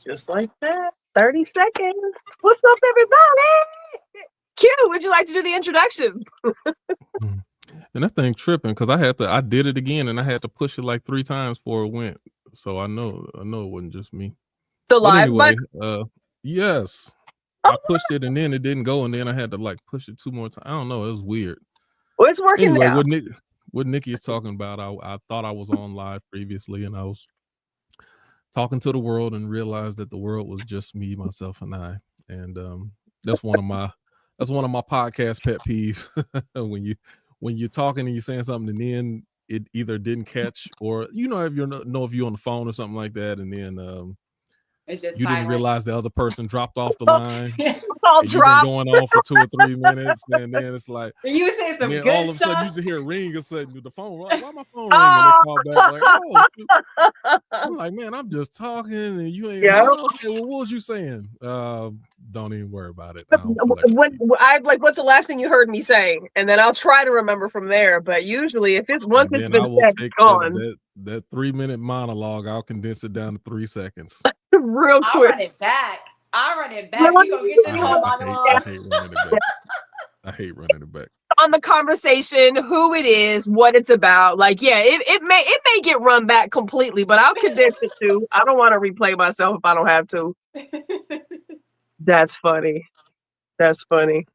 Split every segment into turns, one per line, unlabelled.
Just like that. 30 seconds. What's up, everybody? Q, would you like to do the introductions?
Mm. And that thing tripping because I did it again and I had to push it like 3 times before it went. So I know it wasn't just me.
The
But
live button.
anyway, yes,
Oh,
I pushed it and then it didn't go and then I had to like push it 2 more times. I don't know, it was weird.
well, it's working
Anyway,
now.
what Nikki is talking about, I thought I was on live previously and I was talking to the world and realized that the world was just me, myself, and I. And that's one of my podcast pet peeves when you're talking and you're saying something and then it either didn't catch or if you're on the phone or something like that and then
It's just
you didn't
silent.
realize the other person dropped off the line
All
and you've been
dropped.
going on for 2 or 3 minutes and then it's like
You were saying
and
some
then all
good
of a sudden you
stuff.
just hear a ring and sudden the phone why my phone ring and they call back like I'm like, man, I'm just talking and you ain't
Yeah.
okay, well, what was you saying? Don't even worry about it. I don't feel like
What's the last thing you heard me say? And then I'll try to remember from there. But usually, once
and
it's
then
been
I will
said, it's
take
gone
that 3-minute monologue, I'll condense it down to 3 seconds.
real
I'll
quick.
run it back. I'll run it
Well,
back. You gonna get this whole
I
monologue.
hate running it back. I hate running it back.
On the conversation, who it is, what it's about. Like, yeah, it may get run back completely, but I'll condense it too. I don't want to replay myself if I don't have to. That's funny. That's funny.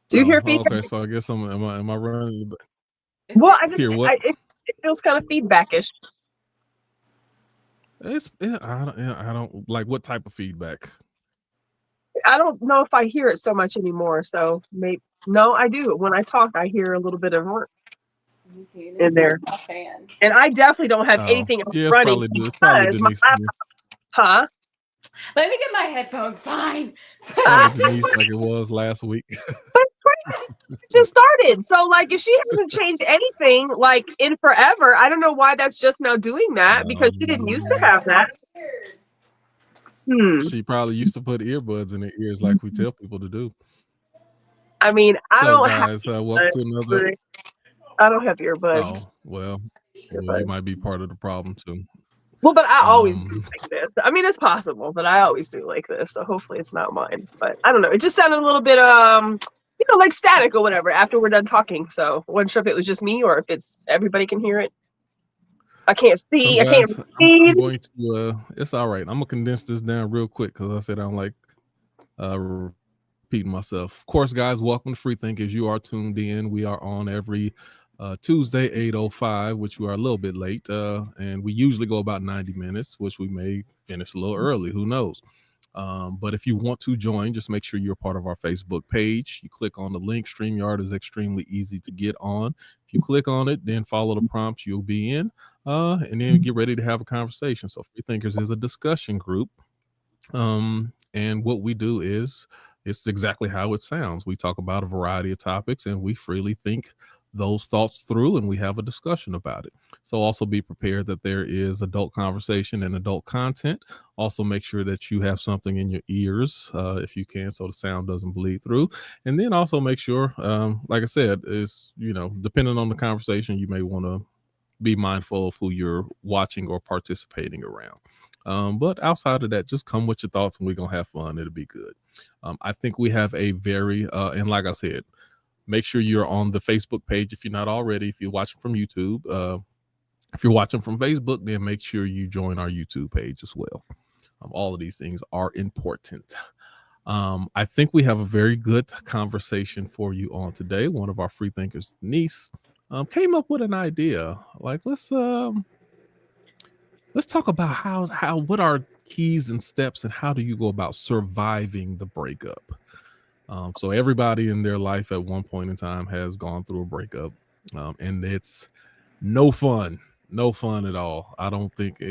Do you hear feedback?
Okay, so I guess am I running it back?
Well,
Hear what?
it feels kind of feedbackish.
I don't like what type of feedback.
I don't know if I hear it so much anymore. So maybe no, I do. When I talk, I hear a little bit of work in there,
Fan.
and I definitely don't have
Oh,
anything else
yeah,
running
it's probably
because my
Denise.
laptop, huh?
Let me get my headphones. Fine.
Probably Denise like it was last week.
It just started. So, like, if she hasn't changed anything, like, in forever, I don't know why that's just now doing that because she didn't used to have that.
She probably used to put earbuds in her ears like we tell people to do.
I mean, I
So,
don't have
guys, welcome to another.
earbuds. I don't have earbuds.
Oh, well, you might be part of the problem too.
Well, but I always do
Um,
like this. I mean, it's possible, but I always do like this. So hopefully it's not mine. But I don't know. It just sounded a little bit, like static or whatever after we're done talking. So I wasn't sure if it was just me or if it's everybody can hear it. I can't
so,
see. I can't
guys, I'm
read.
going to. It's all right. I'm gonna condense this down real quick because I said I don't like repeating myself. Of course, guys, welcome to Free Thinkers. You are tuned in. We are on every Tuesday, 8:05, which we are a little bit late. And we usually go about 90 minutes, which we may finish a little early. Who knows? But if you want to join, just make sure you're part of our Facebook page. You click on the link. StreamYard is extremely easy to get on. If you click on it, then follow the prompts, you'll be in. And then get ready to have a conversation. So Free Thinkers is a discussion group. And what we do is it's exactly how it sounds. We talk about a variety of topics and we freely think those thoughts through and we have a discussion about it. So also be prepared that there is adult conversation and adult content. Also make sure that you have something in your ears if you can so the sound doesn't bleed through. And then also make sure, like I said, is depending on the conversation, you may want to be mindful of who you're watching or participating around. But outside of that, just come with your thoughts and we're going to have fun. It'll be good. I think we have a very, and like I said, make sure you're on the Facebook page if you're not already. If you're watching from YouTube, if you're watching from Facebook, then make sure you join our YouTube page as well. All of these things are important. I think we have a very good conversation for you on today. One of our free thinkers, Denise, came up with an idea. Like let's talk about how what are keys and steps and how do you go about surviving the breakup. So everybody in their life at one point in time has gone through a breakup, and it's no fun at all. I don't think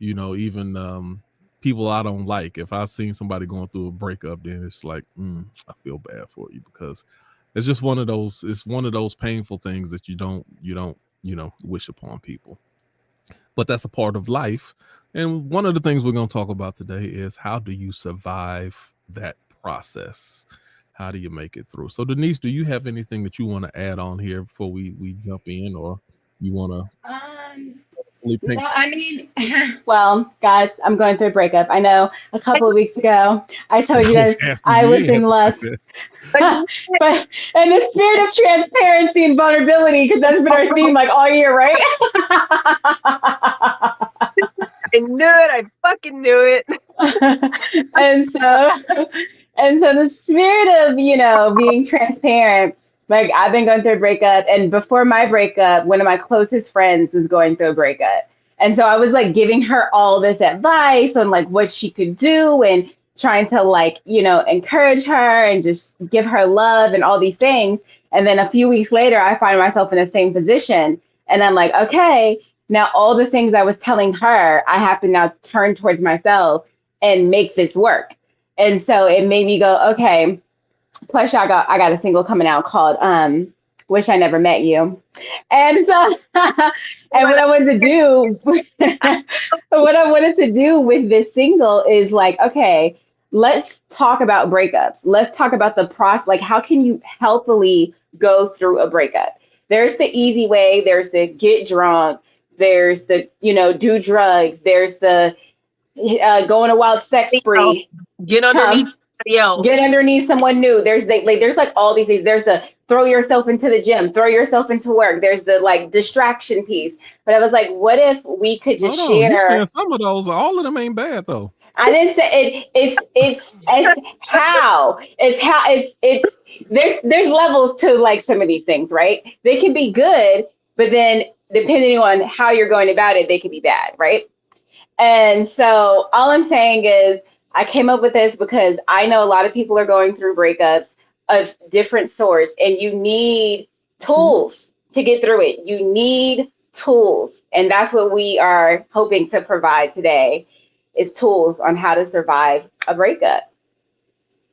even people I don't like, if I seen somebody going through a breakup, then it's like I feel bad for you because it's just one of those painful things that you don't wish upon people, but that's a part of life. And one of the things we're going to talk about today is how do you survive that process? How do you make it through? So Denise, do you have anything that you want to add on here before we jump in, or you want to? Only pink.
No, I mean, well, guys, I'm going through a breakup. I know a couple of weeks ago, I told you
I was
guys
asking
I
you.
was
You ain't
in
have to say
lust.
that.
But you
But in the spirit of transparency and vulnerability, because that's been our theme like all year, right?
I knew it. I fucking knew it.
and so the spirit of being transparent, like I've been going through a breakup, and before my breakup one of my closest friends was going through a breakup, and so I was like giving her all this advice on like what she could do and trying to like encourage her and just give her love and all these things. And then a few weeks later I find myself in the same position, and I'm like, okay, now all the things I was telling her, I have to now turn towards myself and make this work. And so it made me go, okay. Plus, I got a single coming out called "Wish I Never Met You," and so and what I wanted to do, what I wanted to do with this single is like, okay, let's talk about breakups. Let's talk about the process. Like, how can you healthily go through a breakup? There's the easy way. There's the get drunk. There's the do drugs. There's the go on a wild sex
You know,
spree.
get underneath
Come
somebody else.
get underneath someone new. There's like all these things. There's a throw yourself into the gym, throw yourself into work. There's the like distraction piece. But I was like, what if we could just
Hold on. You saying
share?
some of those, all of them ain't bad though.
I didn't say it. It's how it's there's levels to like some of these things, right? They can be good, but then depending on how you're going about it, they can be bad, right? And so all I'm saying is I came up with this because I know a lot of people are going through breakups of different sorts, and you need tools to get through it. You need tools. And that's what we are hoping to provide today is tools on how to survive a breakup.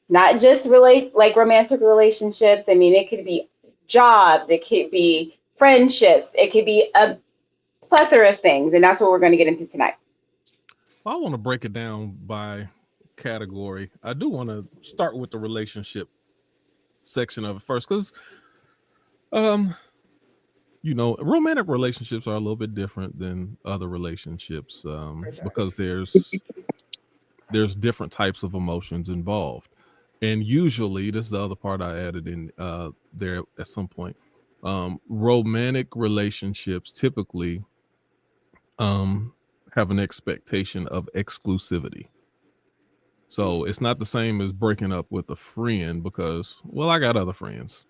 Not just relate like romantic relationships. I mean, it could be jobs, it could be friendships, it could be a plethora of things. And that's what we're going to get into tonight.
I want to break it down by category. I do want to start with the relationship section of it first, because romantic relationships are a little bit different than other relationships, because there's different types of emotions involved. And usually, this is the other part I added in there at some point. Romantic relationships typically have an expectation of exclusivity. So it's not the same as breaking up with a friend because, well, I got other friends.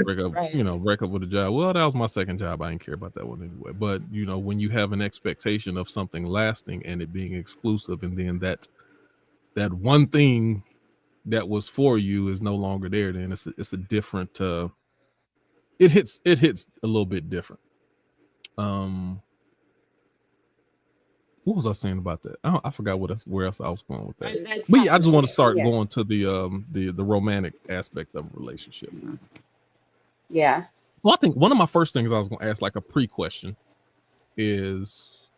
Break up,
Right.
break up with a job. Well, that was my second job. I didn't care about that one anyway. But when you have an expectation of something lasting and it being exclusive, and then that one thing that was for you is no longer there, then it's a different. It hits a little bit different. What was I saying about that? I forgot where else I was going with that. But yeah, I just want to start going to the romantic aspect of a relationship.
Yeah.
So I think one of my first things I was going to ask, like a pre-question, is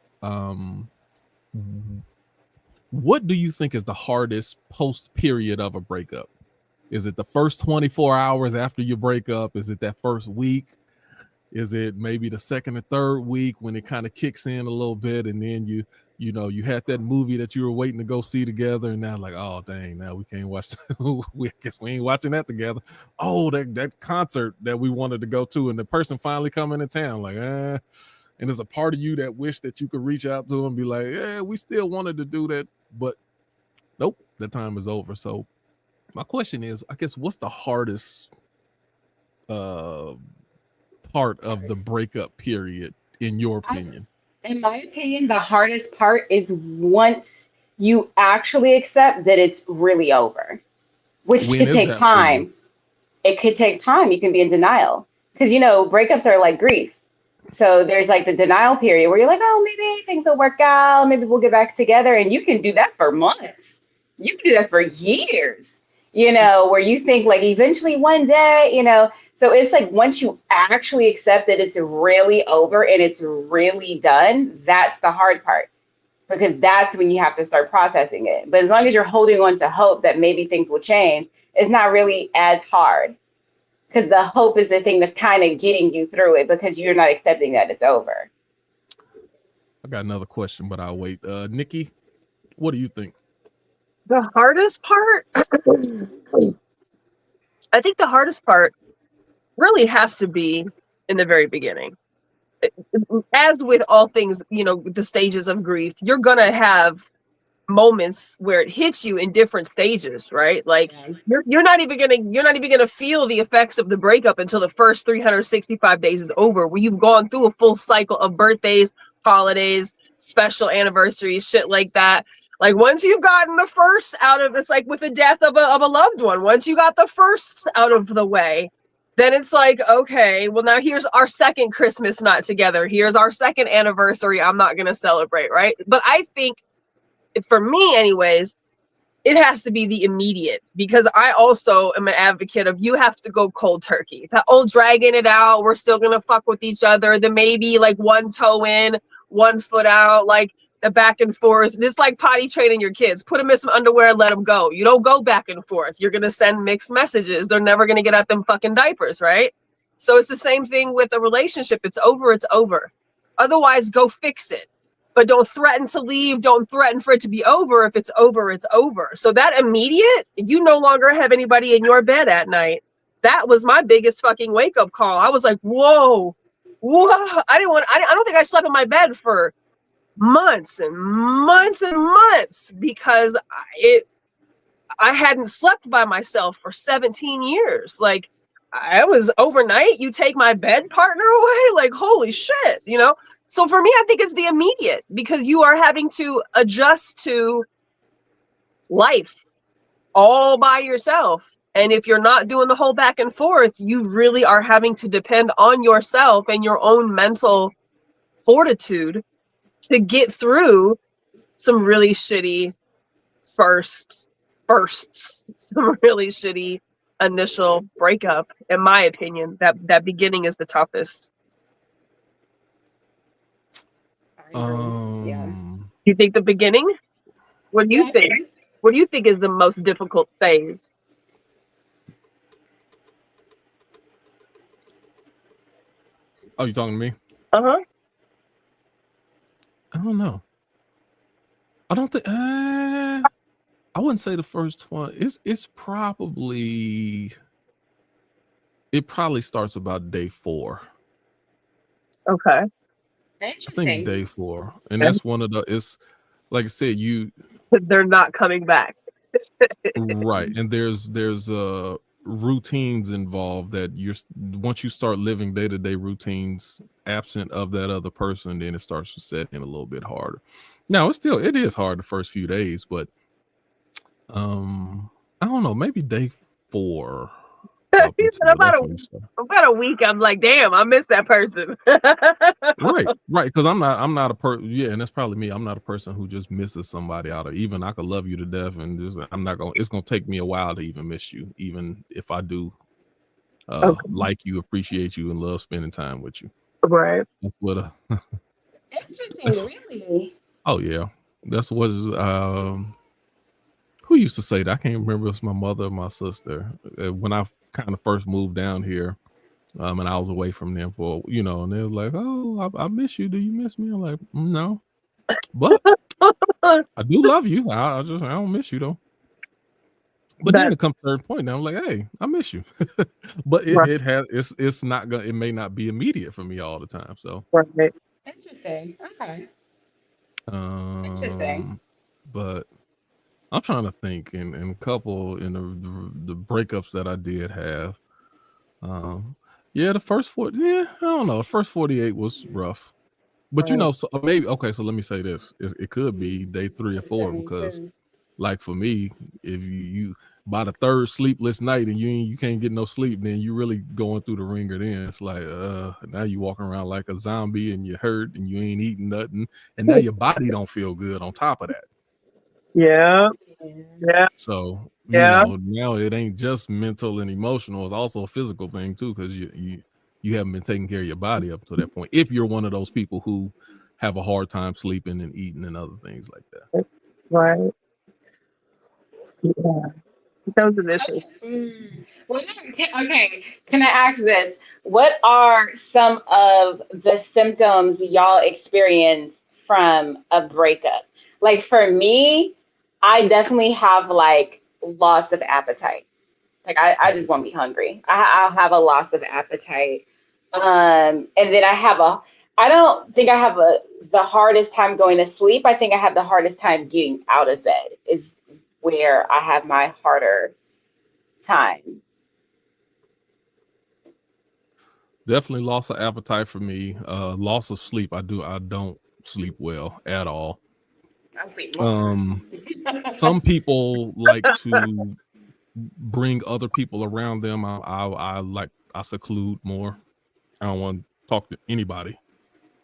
what do you think is the hardest post period of a breakup? Is it the first 24 hours after you break up? Is it that first week? Is it maybe the second or third week when it kind of kicks in a little bit, and then you had that movie that you were waiting to go see together, and now like, oh dang, now we can't watch. I guess we ain't watching that together. Oh, that concert that we wanted to go to, and the person finally coming to town, like, and there's a part of you that wish that you could reach out to them and be like, yeah, we still wanted to do that, but nope, that time is over. So my question is, I guess, what's the hardest part of the breakup period in your opinion?
In my opinion, the hardest part is once you actually accept that it's really over, which
When
could
is
take
that for you?
time. It could take time. You can be in denial because, breakups are like grief. So there's like the denial period where you're like, oh, maybe things will work out. Maybe we'll get back together. And you can do that for months. You can do that for years, where you think like eventually one day. So it's like once you actually accept that it's really over and it's really done, that's the hard part because that's when you have to start processing it. But as long as you're holding on to hope that maybe things will change, it's not really as hard because the hope is the thing that's kind of getting you through it because you're not accepting that it's over.
I got another question, but I'll wait. Nikki, what do you think?
The hardest part, I think the hardest part really has to be in the very beginning. As with all things, the stages of grief, you're gonna have moments where it hits you in different stages, right? Like you're not even gonna feel the effects of the breakup until the first 365 days is over, where you've gone through a full cycle of birthdays, holidays, special anniversaries, shit like that. Like once you've gotten the first out of it's like with the death of a loved one, once you got the first out of the way, then it's like, okay, well now here's our second Christmas not together. Here's our second anniversary I'm not gonna celebrate, right? But I think for me anyways, it has to be the immediate, because I also am an advocate of you have to go cold turkey. That old dragging it out, we're still gonna fuck with each other, then maybe like one toe in, one foot out, like the back and forth. It's like potty training your kids. Put them in some underwear and let them go. You don't go back and forth. You're gonna send mixed messages. They're never gonna get out them fucking diapers, right? So it's the same thing with a relationship. It's over, it's over. Otherwise, go fix it. But don't threaten to leave. Don't threaten for it to be over. If it's over, it's over. So that immediate, you no longer have anybody in your bed at night. That was my biggest fucking wake up call. I was like, whoa. I don't think I slept in my bed for months and months and months, because I hadn't slept by myself for 17 years. Like I was overnight, you take my bed partner away, like holy shit, So for me, I think it's the immediate, because you are having to adjust to life all by yourself. And if you're not doing the whole back and forth, you really are having to depend on yourself and your own mental fortitude to get through some really shitty firsts, some really shitty initial breakup. In my opinion, that beginning is the toughest.
Yeah.
You think the beginning? What do you think? What do you think is the most difficult phase?
Oh, you talking to me?
Uh-huh.
I don't know. I don't think I wouldn't say the first one. It's probably starts about day 4.
Okay.
I think day 4. And that's one of the, it's like I said,
they're not coming back.
right. And there's routines involved that once you start living day-to-day routines absent of that other person, then it starts to set in a little bit harder. Now it is hard the first few days, but I don't know, maybe day 4 up until
about a week, I'm like, damn, I miss that person.
right, because I'm not a person. Yeah, and that's probably me. I'm not a person who just misses somebody out of. Even I could love you to death, and it's gonna take me a while to even miss you, even if I do like you, appreciate you, and love spending time with you.
Right.
That's what
interesting, really.
Oh yeah, that's what who used to say that? I can't remember if it's my mother or my sister. When I kind of first moved down here, and I was away from them for, and they were like, oh, I miss you. Do you miss me? I'm like, no, but I do love you. I don't miss you though. But then it comes to a certain point now, I'm like, hey, I miss you. But it's not gonna, it may not be immediate for me all the time. So
interesting. Okay.
Interesting. But I'm trying to think in a couple in the breakups that I did have. The first 40, I don't know. The first 48 was rough. But so maybe so let me say this. It could be day 3 or 4, because like for me, if you by the third sleepless night and you can't get no sleep, then you really going through the ringer. Then it's like now you walking around like a zombie and you're hurt and you ain't eating nothing, and now your body don't feel good on top of that.
Yeah.
So now it ain't just mental and emotional, it's also a physical thing too, because you haven't been taking care of your body up to that point, if you're one of those people who have a hard time sleeping and eating and other things like that.
Right. Yeah. Those are issues.
Okay. Can I ask this? What are some of the symptoms y'all experience from a breakup. Like for me, I definitely have like loss of appetite. Like I just won't be hungry. I'll have a loss of appetite. And then I don't think I have the hardest time going to sleep. I think I have the hardest time getting out of bed is where I have my harder time.
Definitely loss of appetite for me. Loss of sleep. I don't sleep well at all.
I sleep more.
Some people like to bring other people around them. I seclude more. I don't want to talk to anybody.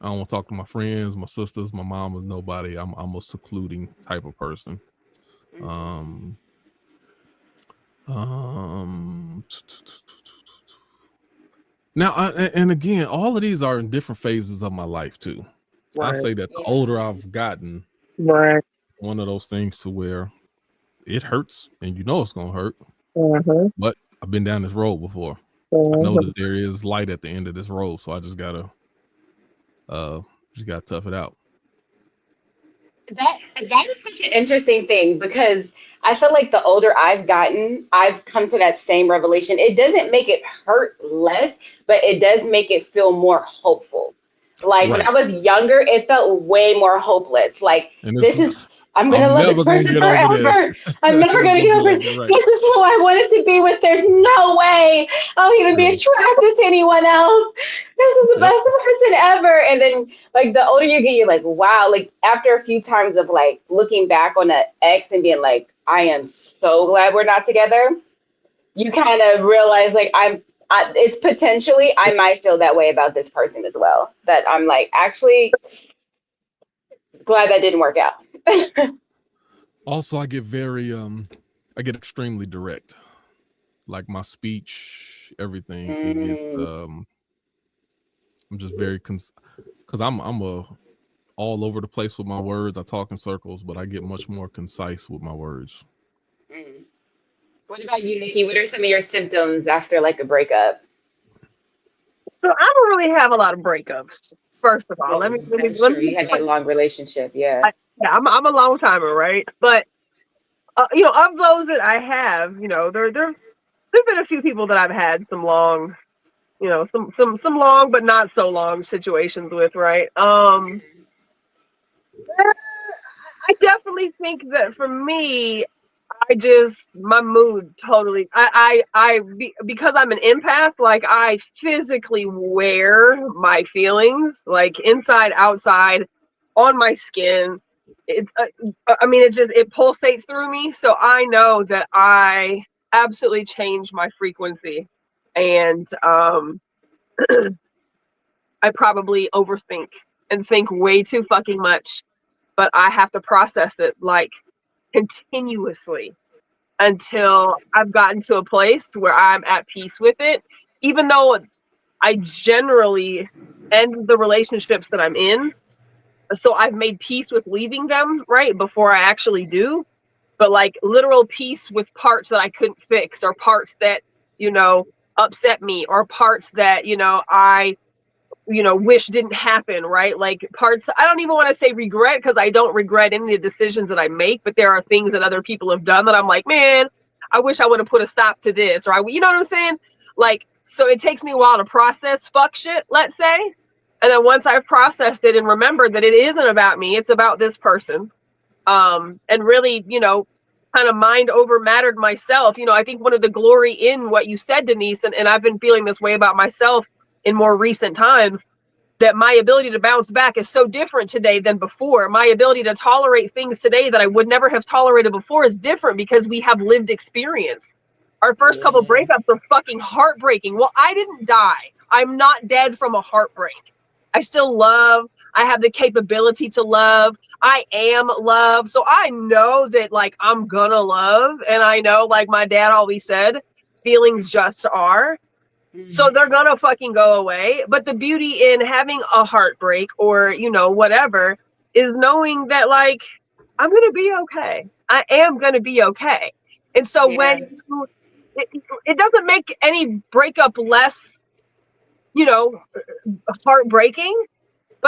I don't want to talk to my friends, my sisters, my mom, or nobody. I'm a secluding type of person. Now, and again, all of these are in different phases of my life too. I say that the older I've gotten,
Right.
one of those things to where it hurts and you know it's gonna hurt. But I've been down this road before. I know that there is light at the end of this road, so I just gotta tough it out.
That is such an interesting thing because I feel like the older I've gotten, I've come to that same revelation. It doesn't make it hurt less, but it does make it feel more hopeful. Like when I was younger, it felt way more hopeless. Like I'm gonna love this person forever. I'm never gonna get over it. This is who I wanted to be with. There's no way I'll even be attracted to anyone else. This is the best person ever. And then like the older you get, you're like, wow, like after a few times of like looking back on an ex and being like, I am so glad we're not together. You kind of realize like it's potentially, I might feel that way about this person as well. That I'm like, actually glad that didn't work out.
Also, I get extremely direct. Like my speech, everything. It gets I'm just very because I'm all over the place with my words. I talk in circles, but I get much more concise with my words.
What about you, Nikki? What are some of your symptoms after like a breakup?
So I don't really have a lot of breakups. First of all, let me
you had a long relationship, yeah.
I'm a long timer, right? But you know, of those that I have, you know, there've been a few people that I've had some long, you know, some long but not so long situations with, right? I definitely think that for me, my mood totally, because I'm an empath, like I physically wear my feelings, like inside, outside, on my skin. I mean, it pulsates through me. So I know that I absolutely change my frequency. And I probably overthink and think way too fucking much, but I have to process it like continuously until I've gotten to a place where I'm at peace with it, even though I generally end the relationships that I'm in. So I've made peace with leaving them, right, before I actually do. But like literal peace with parts that I couldn't fix, or parts that, you know, upset me, or parts that, you know, I wish didn't happen, right? Like parts, I don't even want to say regret, because I don't regret any of the decisions that I make, but there are things that other people have done that I'm like, man, I wish I would have put a stop to this, or you know what I'm saying? Like, so it takes me a while to process fuck shit, let's say. And then once I've processed it and remembered that it isn't about me, it's about this person. And really, you know, kind of mind over mattered myself. You know, I think one of the glory in what you said, Denise, and I've been feeling this way about myself in more recent times, that my ability to bounce back is so different today than before. My ability to tolerate things today that I would never have tolerated before is different because we have lived experience. Our first couple breakups are fucking heartbreaking. Well, I didn't die. I'm not dead from a heartbreak. I still love. I have the capability to love. I am love. So I know that like I'm gonna love. And I know, like my dad always said, feelings just are. So they're gonna fucking go away. But the beauty in having a heartbreak, or, you know, whatever, is knowing that like I'm gonna be okay. I am gonna be okay. And so when it doesn't make any breakup less, you know, heartbreaking,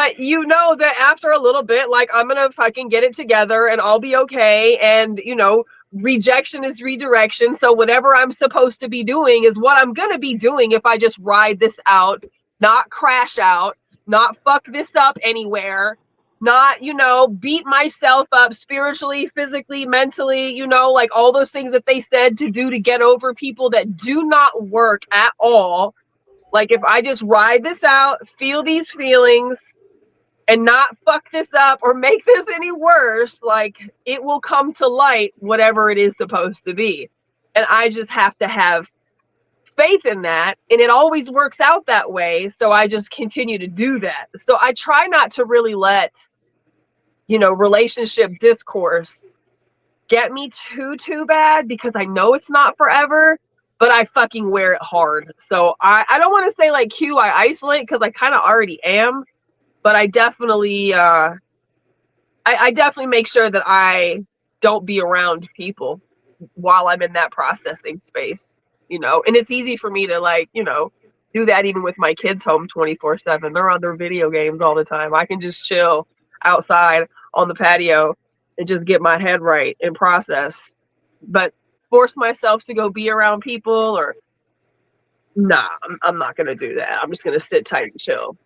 But you know that after a little bit, like, I'm gonna fucking get it together and I'll be okay. And, you know, rejection is redirection. So whatever I'm supposed to be doing is what I'm gonna be doing if I just ride this out, not crash out, not fuck this up anywhere, not, you know, beat myself up spiritually, physically, mentally, you know, like all those things that they said to do to get over people that do not work at all. Like, if I just ride this out, feel these feelings, and not fuck this up or make this any worse, like, it will come to light, whatever it is supposed to be. And I just have to have faith in that. And it always works out that way. So I just continue to do that. So I try not to really let, you know, relationship discourse get me too bad, because I know it's not forever, but I fucking wear it hard. So I don't want to say like Q, I isolate, because I kind of already am. But I definitely, I definitely make sure that I don't be around people while I'm in that processing space, you know. And it's easy for me to, like, you know, do that even with my kids home 24/7. They're on their video games all the time. I can just chill outside on the patio and just get my head right and process. But force myself to go be around people, or nah, I'm not gonna do that. I'm just gonna sit tight and chill.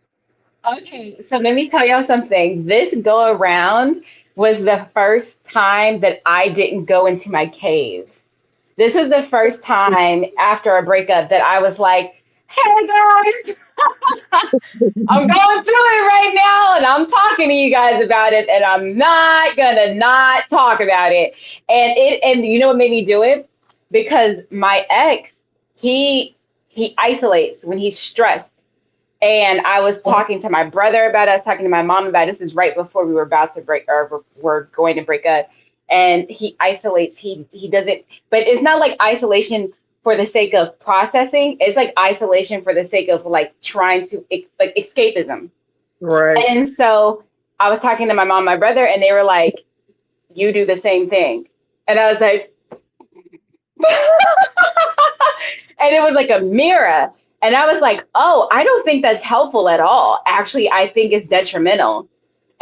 Okay, so let me tell y'all something. This go around was the first time that I didn't go into my cave. This was the first time after a breakup that I was like, hey guys, I'm going through it right now and I'm talking to you guys about it, and I'm not gonna not talk about it. And you know what made me do it? Because my ex, he isolates when he's stressed. And I was talking to my brother about it, I was talking to my mom about it. This is right before we were about to break, or we're going to break up. And he isolates, he doesn't, but it's not like isolation for the sake of processing. It's like isolation for the sake of like trying to, like, escapism.
Right.
And so I was talking to my mom, my brother, and they were like, you do the same thing. And I was like, and it was like a mirror. And I was like, oh, I don't think that's helpful at all. Actually, I think it's detrimental.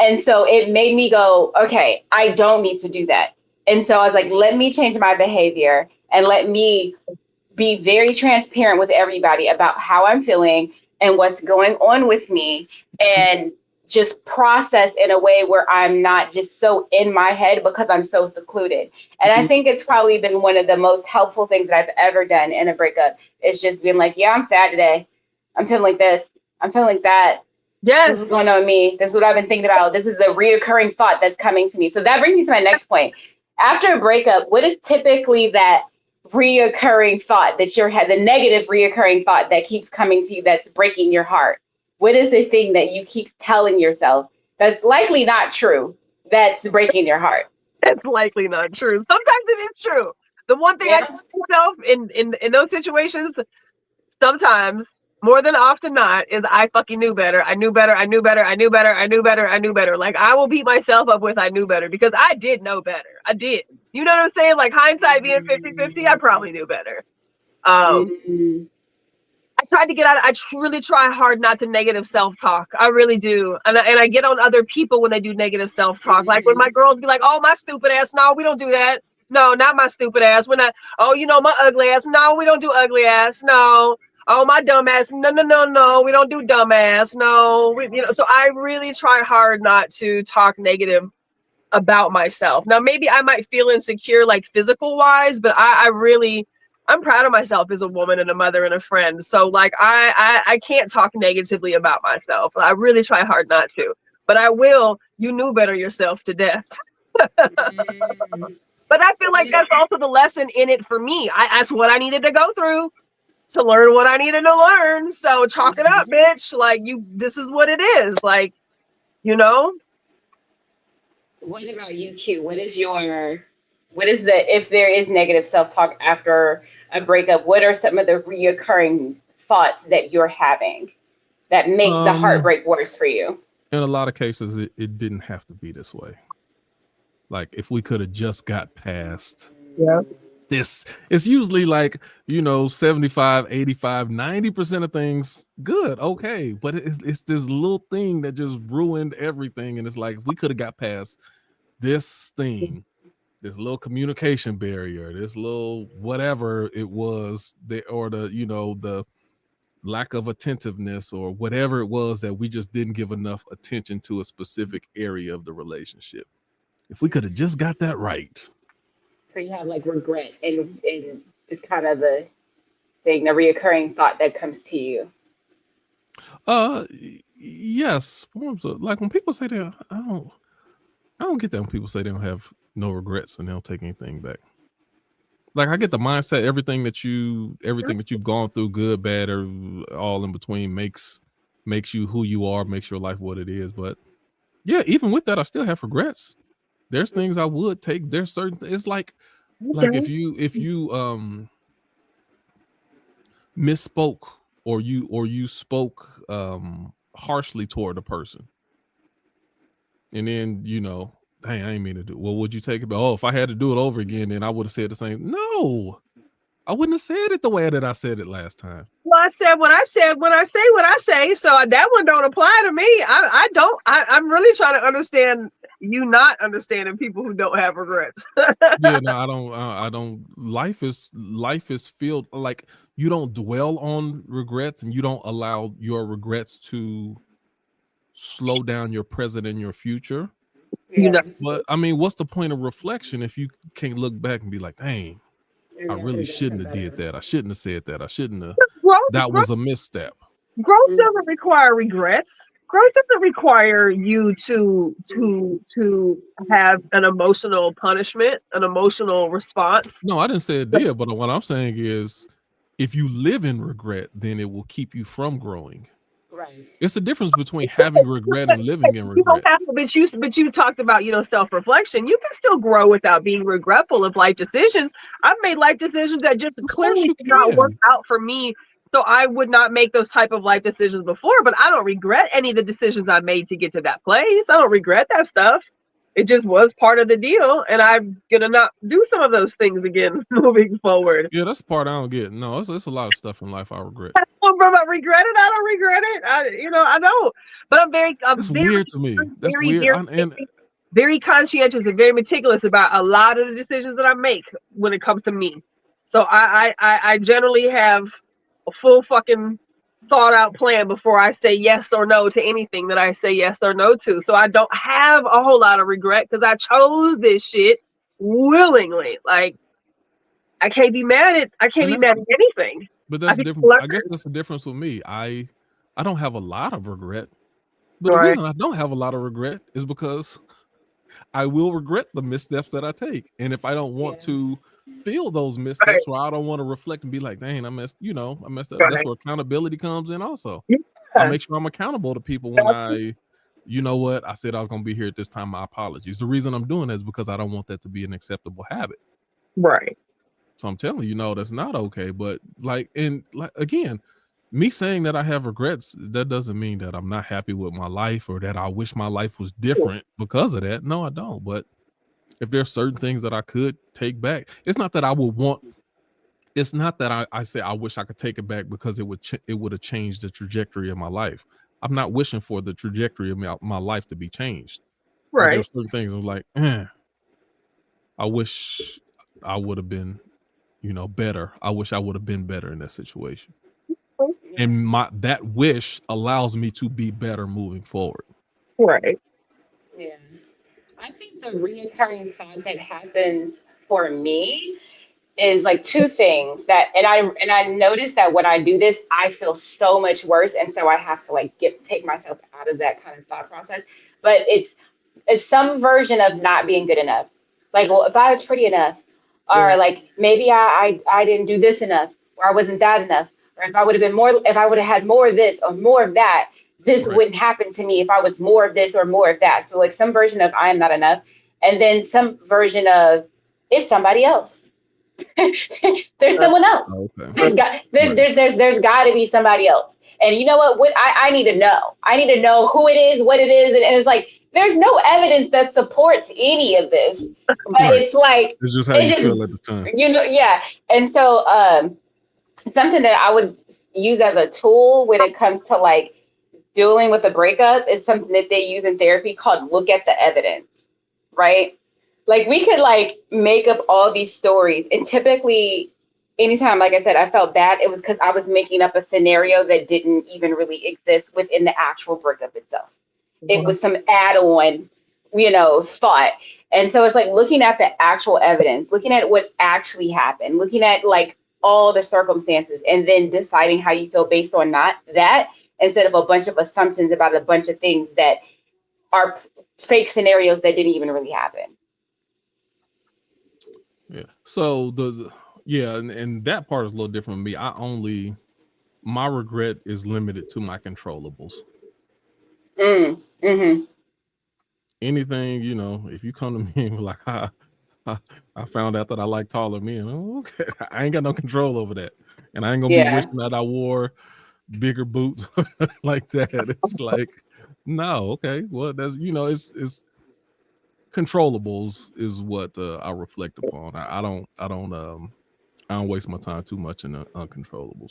And so it made me go, okay, I don't need to do that. And so I was like, let me change my behavior and let me be very transparent with everybody about how I'm feeling and what's going on with me, and just process in a way where I'm not just so in my head because I'm so secluded. And I think it's probably been one of the most helpful things that I've ever done in a breakup. It's just been like, yeah, I'm sad today. I'm feeling like this. I'm feeling like that. This is
Yes.
going on with me. This is what I've been thinking about. This is a reoccurring thought that's coming to me. So that brings me to my next point. After a breakup, what is typically that reoccurring thought that you're the negative reoccurring thought that keeps coming to you that's breaking your heart? What is the thing that you keep telling yourself that's likely not true, that's breaking your heart?
That's likely not true. Sometimes it is true. The one thing I
Yeah.
tell myself in those situations, sometimes, more than often not, is I fucking knew better. I knew better. I knew better. I knew better. I knew better. I knew better. Like, I will beat myself up with I knew better, because I did know better. I did. You know what I'm saying? Like, hindsight being 50/50, I probably knew better.
Mm-hmm.
I tried to get out. I really try hard not to negative self-talk. I really do. And I get on other people when they do negative self-talk. Like when my girls be like, oh, my stupid ass. No, we don't do that. No, not my stupid ass. We're not. Oh, you know, my ugly ass. No, we don't do ugly ass. No. Oh, my dumb ass. No, no, no, no. We don't do dumb ass. No. You know, so I really try hard not to talk negative about myself. Now, maybe I might feel insecure, like physical wise, but I really, I'm proud of myself as a woman and a mother and a friend. So like, I can't talk negatively about myself. I really try hard not to, but I will. You knew better yourself to death.
Mm-hmm.
But I feel like that's also the lesson in it for me. That's what I needed to go through to learn what I needed to learn. So chalk it up, bitch. Like, this is what it is. Like, you know.
What about you, Q? What is the, if there is negative self-talk after a breakup, what are some of the reoccurring thoughts that you're having that make the heartbreak worse for you?
In a lot of cases, it didn't have to be this way. Like, if we could have just got past this. It's usually like, 75, 85, 90% of things good, okay, but it's this little thing that just ruined everything. And it's like, if we could have got past this thing, this little communication barrier, this little whatever it was, or the lack of attentiveness or whatever it was that we just didn't give enough attention to a specific area of the relationship. If we could have just got that right.
So you have like regret, and it's kind of the thing, the reoccurring thought that comes to you.
Yes, forms of, like when people say that, I don't get that when people say they don't have no regrets and they don't take anything back. Like I get the mindset, everything that you've gone through, good, bad, or all in between, makes you who you are, makes your life what it is. But yeah, even with that, I still have regrets. There's things I would take. There's certain. It's like if you misspoke or you spoke harshly toward a person, and then hey, I ain't mean to do. Well, would you take it? Oh, if I had to do it over again, then I would have said the same. No, I wouldn't have said it the way that I said it last time.
Well, I said what I said when I say what I say, so that one don't apply to me. I'm really trying to understand you not understanding people who don't have regrets.
Yeah, no, I don't. Life is filled, like, you don't dwell on regrets and you don't allow your regrets to slow down your present and your future. But I mean, what's the point of reflection if you can't look back and be like, dang, I really shouldn't have did that. I shouldn't have said that. I shouldn't have. That was a misstep.
Growth doesn't require regrets. Growth doesn't require you to have an emotional punishment, an emotional response.
No, I didn't say it did, but what I'm saying is, if you live in regret, then it will keep you from growing.
Right.
It's the difference between having regret and living in regret.
You don't have to, but you talked about, self-reflection. You can still grow without being regretful of life decisions. I've made life decisions that just clearly did not work out for me, so I would not make those type of life decisions before, but I don't regret any of the decisions I made to get to that place. I don't regret that stuff. It just was part of the deal, and I'm gonna not do some of those things again moving forward.
Yeah, that's the part I don't get. No, it's a lot of stuff in life I regret.
Well, bro, I regret it. I don't regret it. I don't. But I'm
It's weird to me. That's weird.
Very conscientious and very meticulous about a lot of the decisions that I make when it comes to me. So I generally have a full fucking thought out plan before I say yes or no to anything that I say yes or no to. So I don't have a whole lot of regret because I chose this shit willingly. Like, I can't be mad at anything.
But that's different. I guess that's the difference with me. I don't have a lot of regret. But the reason I don't have a lot of regret is because I will regret the missteps that I take. And if I don't want to feel those missteps, or I don't want to reflect and be like, dang, I messed up. That's where accountability comes in also. Yeah. I make sure I'm accountable to people when I said I was going to be here at this time. My apologies. The reason I'm doing that is because I don't want that to be an acceptable habit.
Right.
So I'm telling you, no, that's not okay. But again, me saying that I have regrets, that doesn't mean that I'm not happy with my life or that I wish my life was different because of that. No, I don't. But if there's certain things that I could take back, it's not that I would want. It's not that I say I wish I could take it back because it would have changed the trajectory of my life. I'm not wishing for the trajectory of my life to be changed. Right. There's certain things I'm like, I wish I would have been, better. I wish I would have been better in that situation. And that wish allows me to be better moving forward.
Right.
Yeah. I think the reoccurring thought that happens for me is like two things and I notice that when I do this, I feel so much worse. And so I have to take myself out of that kind of thought process. But it's some version of not being good enough. Like, well, if I was pretty enough, or maybe I didn't do this enough, or I wasn't that enough, or if I would have had more of this or more of that, this wouldn't happen to me if I was more of this or more of that. So some version of I am not enough, and then some version of it's somebody else. There's someone else. Okay. There's got to be somebody else. And you know what? I need to know. I need to know who it is, what it is, and it's like there's no evidence that supports any of this. But
Right.
it's like
It's just how you
it's just
feel at the time.
yeah. And so something that I would use as a tool when it comes to like dealing with a breakup is something that they use in therapy called look at the evidence, right? Like we could like make up all these stories, and typically anytime, like I said, I felt bad, it was because I was making up a scenario that didn't even really exist within the actual breakup itself. It was some add-on, thought. And so it's like looking at the actual evidence, looking at what actually happened, looking at like all the circumstances, and then deciding how you feel based on not that, instead of a bunch of assumptions about a bunch of things that are fake scenarios that didn't even really happen.
Yeah. So and that part is a little different from me. My regret is limited to my controllables.
Mm-hmm.
Anything, if you come to me and be like, I found out that I like taller men. Oh, okay. I ain't got no control over that. And I ain't gonna be wishing that I wore bigger boots like that. It's like, no, okay. Well, that's it's controllables is what I reflect upon. I don't waste my time too much in the uncontrollables.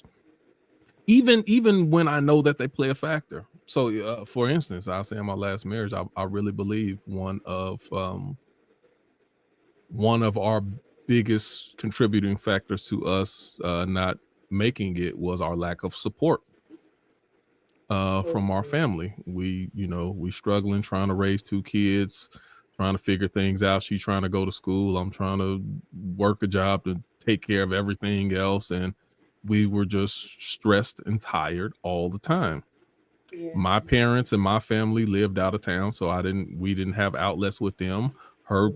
Even when I know that they play a factor. So for instance, I'll say in my last marriage, I really believe one of our biggest contributing factors to us not making it was our lack of support from our family. We struggling trying to raise 2 kids, trying to figure things out. She's trying to go to school. I'm trying to work a job to take care of everything else. And we were just stressed and tired all the time. Yeah. My parents and my family lived out of town, so we didn't have outlets with them. Her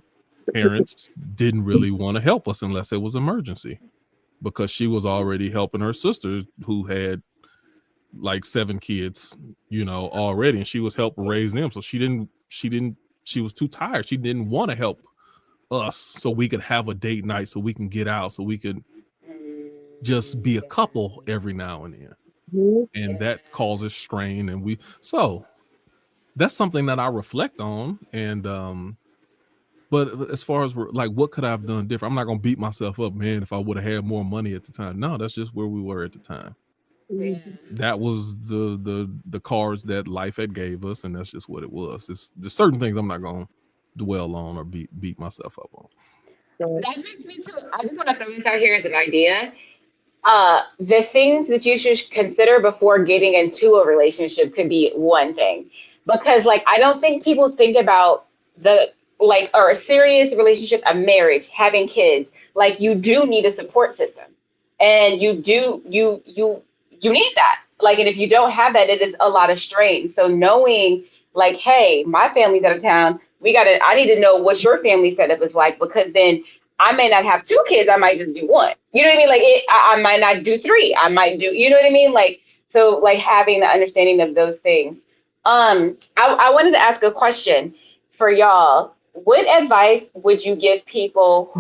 parents didn't really want to help us unless it was emergency, because she was already helping her sister who had like 7 kids, already, and she was helping raise them. So she was too tired. She didn't want to help us so we could have a date night, so we can get out, so we could just be a couple every now and then. And that causes strain. And so that's something that I reflect on. And but as far as like what could I have done different, I'm not gonna beat myself up, man, if I would have had more money at the time. No, that's just where we were at the time. Yeah. That was the cards that life had gave us, and that's just what it was. There's certain things I'm not gonna dwell on or beat myself up on.
That makes me feel. I just want to throw this out here as an idea. The things that you should consider before getting into a relationship could be one thing, because like I don't think people think about or a serious relationship, a marriage, having kids. Like you do need a support system, and you need that. Like, and if you don't have that, it is a lot of strain. So knowing like, hey, my family's out of town. I need to know what your family setup is like, because then I may not have 2 kids. I might just do 1. You know what I mean? Like I might not do 3. I might do, you know what I mean? Like, so like having the understanding of those things. I wanted to ask a question for y'all. What advice would you give people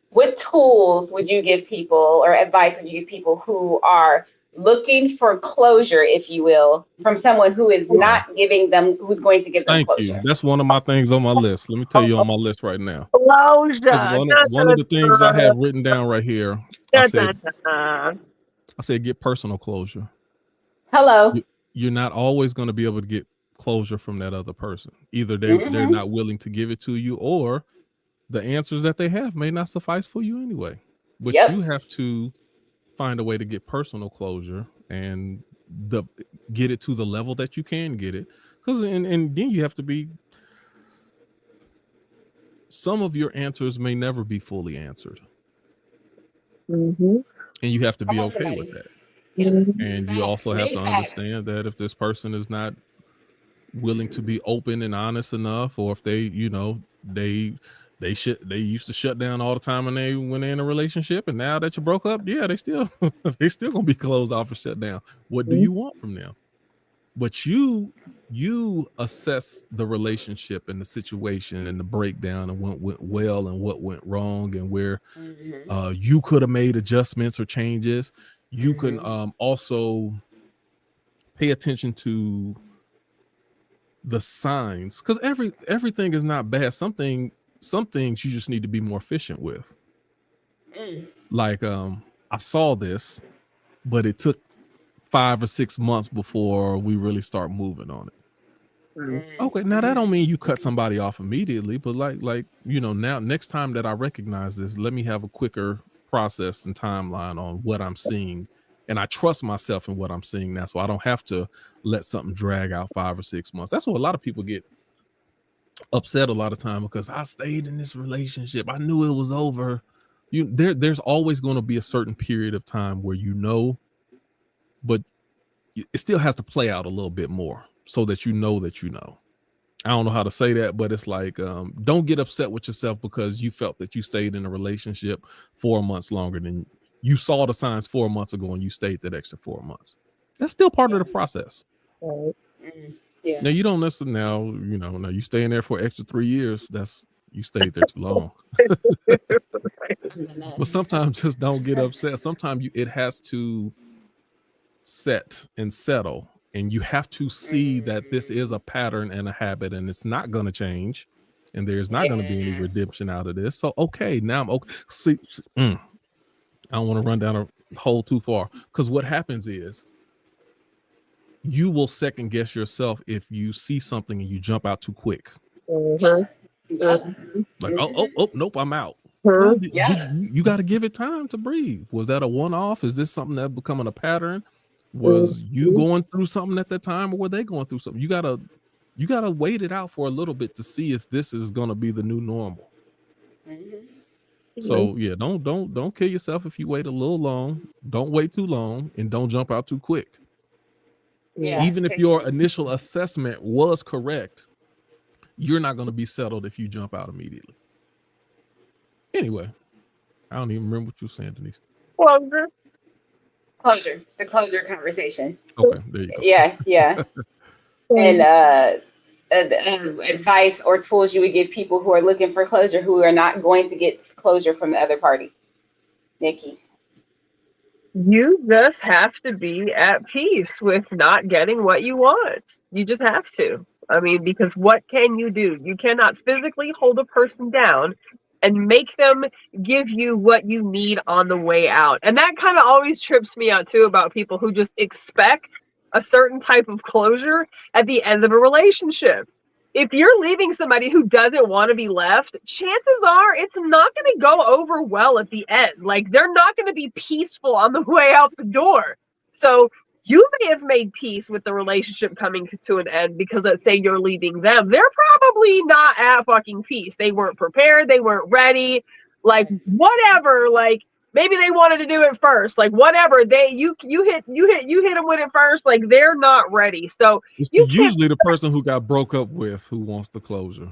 what tools would you give people, or advice would you give people who are looking for closure, if you will, from someone who is not giving them, who's going to give them closure?
Thank you. That's one of my things on my list. Let me tell you on my list right now.
Closure.
One of the things I have written down right here, I said get personal closure.
Hello.
You're not always going to be able to get closure from that other person. Either they're not willing to give it to you, or the answers that they have may not suffice for you anyway. But you have to find a way to get personal closure and get it to the level that you can get it. Because and then you have to be, some of your answers may never be fully answered. And you have to be okay with that. And you also have to understand that if this person is not willing to be open and honest enough, or if they used to shut down all the time when they're in a relationship, and now that you broke up, they still gonna be closed off and shut down. What do you want from them? But you assess the relationship and the situation and the breakdown and what went well and what went wrong, and where you could have made adjustments or changes. You can also pay attention to the signs, because everything is not bad. Some things you just need to be more efficient with. Like I saw this, but it took 5 or 6 months before we really start moving on it. Okay, now that don't mean you cut somebody off immediately, but like now next time that I recognize this, let me have a quicker process and timeline on what I'm seeing, and I trust myself in what I'm seeing now, so I don't have to let something drag out 5 or 6 months. That's what a lot of people get upset a lot of time, because I stayed in this relationship, I knew it was over. There's always going to be a certain period of time where but it still has to play out a little bit more so that you know. I don't know how to say that, but it's like, don't get upset with yourself because you felt that you stayed in a relationship 4 months longer than you saw the signs 4 months ago, and you stayed that extra 4 months. That's still part of the process.
Yeah.
Now you don't listen. Now now you staying there for extra 3 years. You stayed there too long. But sometimes just don't get upset. Sometimes it has to set and settle, and you have to see that this is a pattern and a habit, and it's not going to change, and there's not going to be any redemption out of this. So okay, now I'm okay. See, I don't want to run down a hole too far, because what happens is you will second guess yourself if you see something and you jump out too quick. Like, oh, nope, I'm out. Well, you got to give it time to breathe. Was that a one-off? Is this something that becoming a pattern? Was you going through something at that time, or were they going through something? You gotta wait it out for a little bit to see if this is gonna be the new normal. So yeah, don't kill yourself if you wait a little long. Don't wait too long, and don't jump out too quick. Even if your initial assessment was correct, you're not going to be settled if you jump out immediately. Anyway, I don't even remember what you were saying, Denise.
Closure. The closure conversation.
Okay, there you go.
Yeah. And advice or tools you would give people who are looking for closure, who are not going to get closure from the other party. Nikki.
You just have to be at peace with not getting what you want. You just have to. I mean, because what can you do? You cannot physically hold a person down and make them give you what you need on the way out. And that kind of always trips me out too, about people who just expect a certain type of closure at the end of a relationship. If you're leaving somebody who doesn't want to be left, chances are it's not going to go over well at the end. Like, they're not going to be peaceful on the way out the door. So you may have made peace with the relationship coming to an end because, let's say, you're leaving them. They're probably not at fucking peace. They weren't prepared. They weren't ready. Like, whatever. Like, maybe they wanted to do it first. Like, whatever. You hit them with it first. Like, they're not ready. So
it's usually the person who got broke up with who wants the closure.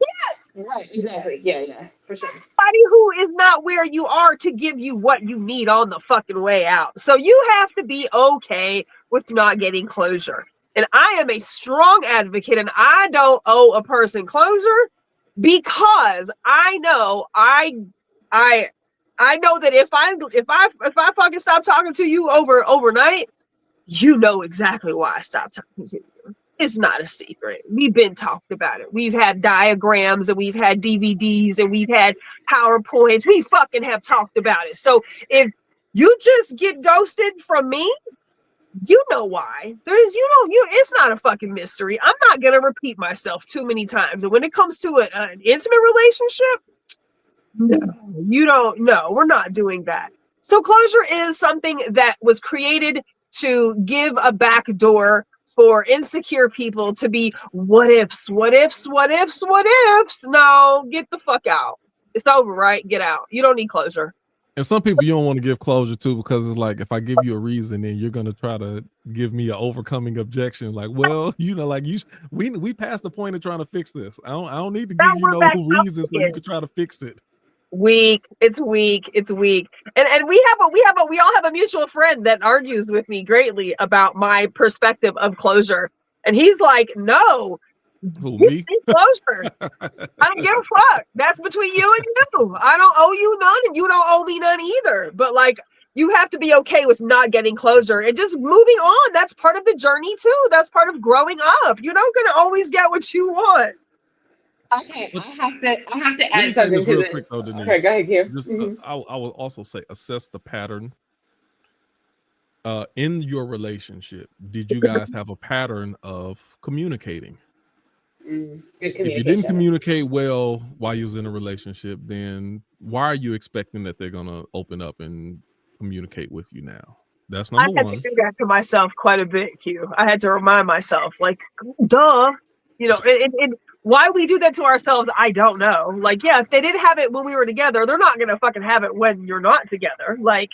Yes. Right. Exactly. Yeah. For sure.
Somebody who is not where you are to give you what you need on the fucking way out. So you have to be okay with not getting closure. And I am a strong advocate, and I don't owe a person closure, because I know I know that if I fucking stop talking to you overnight, you know exactly why I stopped talking to you. It's not a secret. We've been talked about it. We've had diagrams, and we've had DVDs, and we've had PowerPoints. We fucking have talked about it. So if you just get ghosted from me, you know why. It's not a fucking mystery. I'm not gonna repeat myself too many times. And when it comes to an intimate relationship, no, we're not doing that. So closure is something that was created to give a back door for insecure people to be what ifs. No, get the fuck out. It's over, right? Get out. You don't need closure.
And some people you don't want to give closure to, because it's like, if I give you a reason, then you're gonna try to give me an overcoming objection. Like, well, like we passed the point of trying to fix this. I don't need to give you no reason so you can try to fix it.
It's weak. And we all have a mutual friend that argues with me greatly about my perspective of closure. And he's like, no.
Who, me?
Closure. I don't give a fuck. That's between you and you. I don't owe you none, and you don't owe me none either. But like, you have to be okay with not getting closure and just moving on. That's part of the journey too. That's part of growing up. You're not going to always get what you want.
Okay,
But
I have to
let me
add
say
something
this
to
real
this.
quick though,
Okay,
Denise.
go ahead, Q.
Just I will also say assess the pattern in your relationship. Did you guys have a pattern of communicating?
Good
If you didn't
communication.
communicate well while you was in a relationship, then why are you expecting that they're gonna open up and communicate with you now? That's
I
number
had to
one.
do that to myself quite a bit, Q. I had to remind myself, like, duh. You know, why we do that to ourselves, I don't know. Like, yeah, if they didn't have it when we were together, they're not gonna fucking have it when you're not together. Like,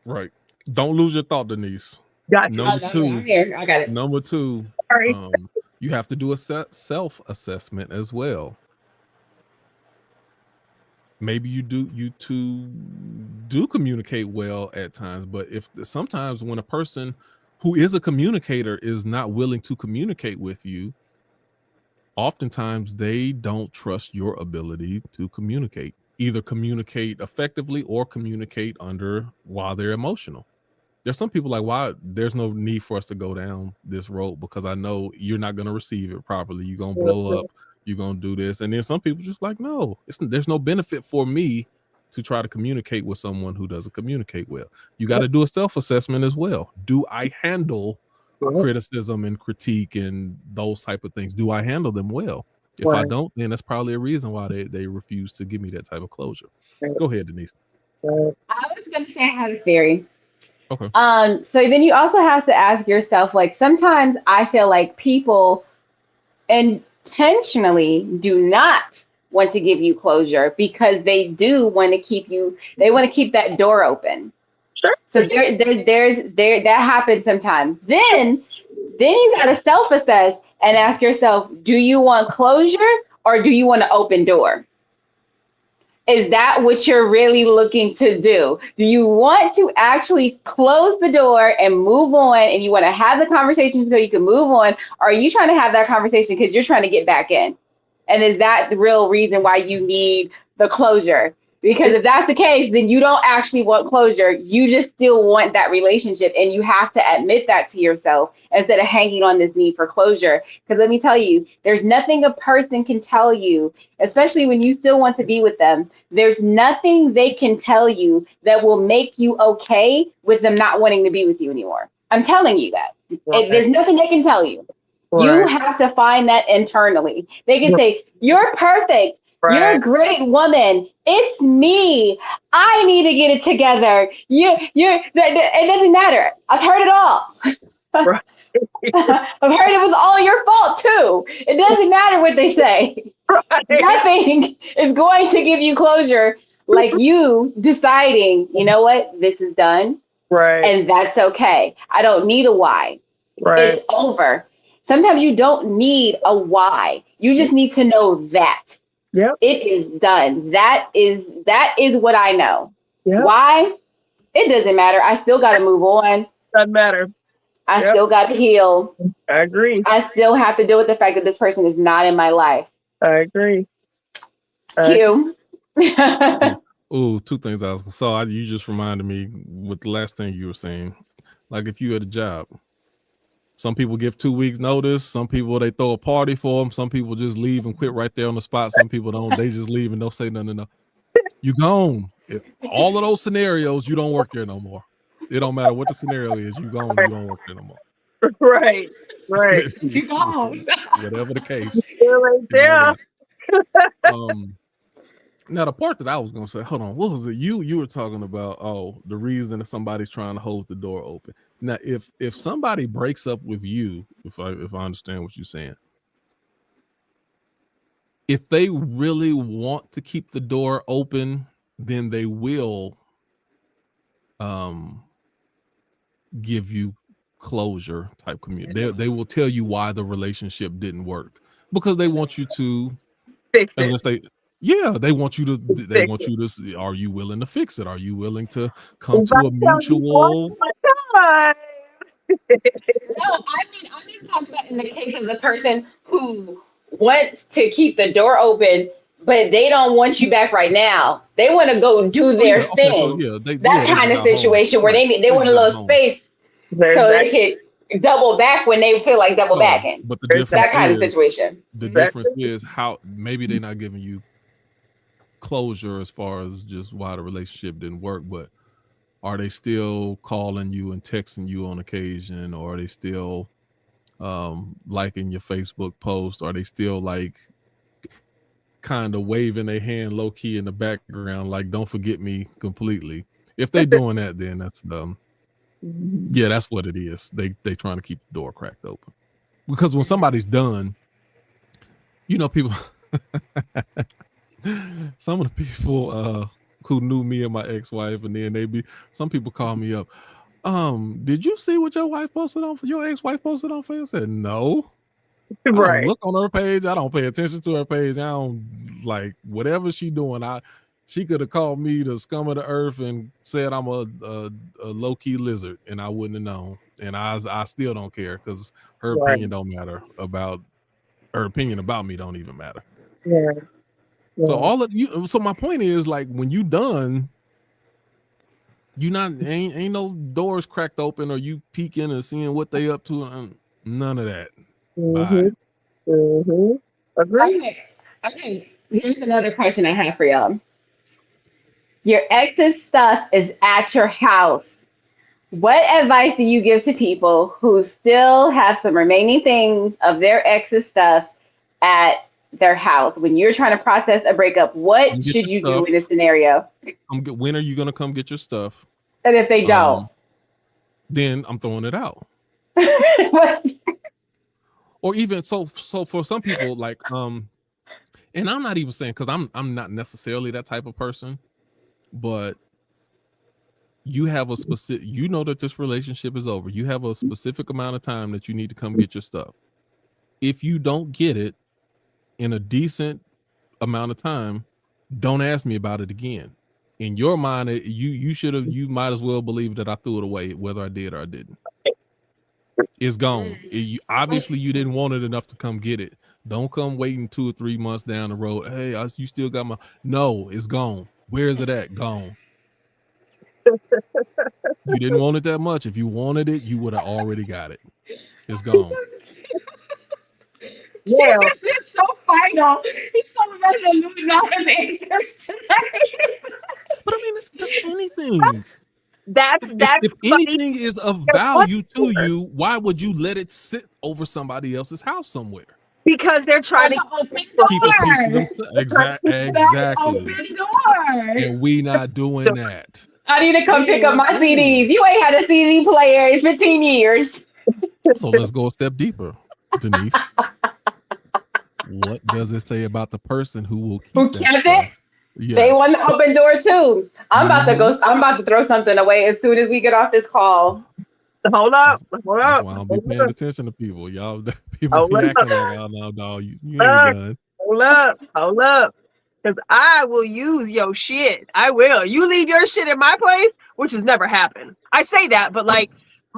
Right. Don't lose your thought, Denise.
got you.
Oh, no, I'm here. I got it.
Number two,
Sorry.
you have to do a self-assessment as well. Maybe you two do communicate well at times, but if sometimes when a person who is a communicator is not willing to communicate with you, oftentimes they don't trust your ability to communicate. Either communicate effectively or communicate while they're emotional. There's some people like, why there's no need for us to go down this road because I know you're not going to receive it properly. You're going to blow up. You're going to do this. And then some people just like, no, there's no benefit for me to try to communicate with someone who doesn't communicate well. You got to do a self-assessment as well. Do I handle criticism and critique and those type of things? Do I handle them well? If I don't, then that's probably a reason why they refuse to give me that type of closure. Go ahead, Denise.
I was going to say I have a theory.
Okay.
So then you also have to ask yourself, like, sometimes I feel like people intentionally do not want to give you closure because they do want to keep that door open.
Sure.
So that happens sometimes. Then you got to self-assess and ask yourself, do you want closure or do you want an open door? Is that what you're really looking to do? Do you want to actually close the door and move on, and you want to have the conversation so you can move on? Or are you trying to have that conversation because you're trying to get back in? And is that the real reason why you need the closure? Because if that's the case, then you don't actually want closure. You just still want that relationship, and you have to admit that to yourself instead of hanging on this need for closure. Because let me tell you, there's nothing a person can tell you, especially when you still want to be with them. There's nothing they can tell you that will make you okay with them not wanting to be with you anymore. I'm telling you that. There's nothing they can tell you. You have to find that internally. They can say, you're perfect. You're a great woman. It's me. I need to get it together. It doesn't matter. I've heard it all. I've heard it was all your fault too. It doesn't matter what they say. Nothing is going to give you closure like you deciding, you know what, this is done. And that's okay. I don't need a why. It's over. Sometimes you don't need a why. You just need to know that. It is done. That is what I know. Why? It doesn't matter. I still got to move on.
Doesn't matter.
I still got to heal.
I agree.
I still have to deal with the fact that this person is not in my life.
I agree.
Q.
Oh, two things you just reminded me with the last thing you were saying. Like if you had a job, some people give 2 weeks notice. Some people, they throw a party for them. Some people just leave and quit right there on the spot. Some people don't. They just leave and don't say nothing. No. You gone. All of those scenarios, you don't work there no more. It don't matter what the scenario is. You gone. You don't work there no more.
Right.
You gone.
Whatever the case.
Yeah.
Now the part that I was gonna say, hold on, what was it? You were talking about the reason that somebody's trying to hold the door open. Now, if somebody breaks up with you, if I understand what you're saying, if they really want to keep the door open, then they will give you closure type community. They will tell you why the relationship didn't work because they want you to
fix it.
Unless they want you to are you willing to fix it? Are you willing to come to a mutual?
No, I mean, I'm just talking about in the case of the person who wants to keep the door open but they don't want you back right now. They want to go do their
Okay, so
thing.
yeah, they
That
they
kind
just
of
out home.
situation where
Right.
they want a
just out
little
home.
space
There's
so
that.
they could double back when they feel like double
No,
backing.
but the
There's
difference
That kind of
is
situation.
that.
how maybe they're not giving you closure as far as just why the relationship didn't work, but are they still calling you and texting you on occasion, or are they still liking your Facebook post? Are they still like kind of waving their hand low key in the background, like don't forget me completely? If they doing that, then that's yeah, that's what it is. They trying to keep the door cracked open. Because when somebody's done, you know, people some of the people who knew me and my ex-wife, and then some people call me up. Did you see what your ex-wife posted on Facebook? I said, no. I don't
Right.
look on her page. I don't pay attention to her page. I don't like whatever she doing. She could have called me the scum of the earth and said I'm a low-key lizard, and I wouldn't have known. And I still don't care because her
Right.
opinion don't matter about her opinion about me don't even matter.
Yeah.
So
Yeah.
all of you. So my point is, like, when you done, you not ain't no doors cracked open or you peeking or seeing what they up to. None of that. Bye.
Agree.
Okay. Here's another question I have for y'all. Your ex's stuff is at your house. What advice do you give to people who still have some remaining things of their ex's stuff at their house? When you're trying to process a breakup, what should you do in this scenario?
When are you gonna come get your stuff?
And if they don't,
then I'm throwing it out. Or even so for some people, like and I'm not even saying, because I'm not necessarily that type of person, but you have a specific, you know that this relationship is over. You have a specific amount of time that you need to come get your stuff. If you don't get it in a decent amount of time, don't ask me about it again. In your mind, you might as well believe that I threw it away, whether I did or I didn't. It's gone. Obviously you didn't want it enough to come get it. Don't come waiting 2 or 3 months down the road. Hey, you still got my... No, it's gone. Where is it at? Gone. You didn't want it that much. If you wanted it, you would have already got it. It's gone.
Yeah. It's so final. He's so ready to lose all his answers tonight.
But I mean, that's anything.
That's
if anything is of value to you, why would you let it sit over somebody else's house somewhere?
Because they're trying to
keep
a piece of themselves. Exactly. And we not doing that.
I need to come pick up my CDs. You ain't had a CD player in 15 years.
So let's go a step deeper, Denise. What does it say about the person who will keep that stuff?
Yes. They want the open door too. I'm about to throw something away as soon as we get off this call.
Hold up.
That's why I don't be paying attention to people. People be acting like, oh no, dog, you ain't done.
Hold up. Because I will use your shit. I will. You leave your shit in my place, which has never happened. I say that, but like,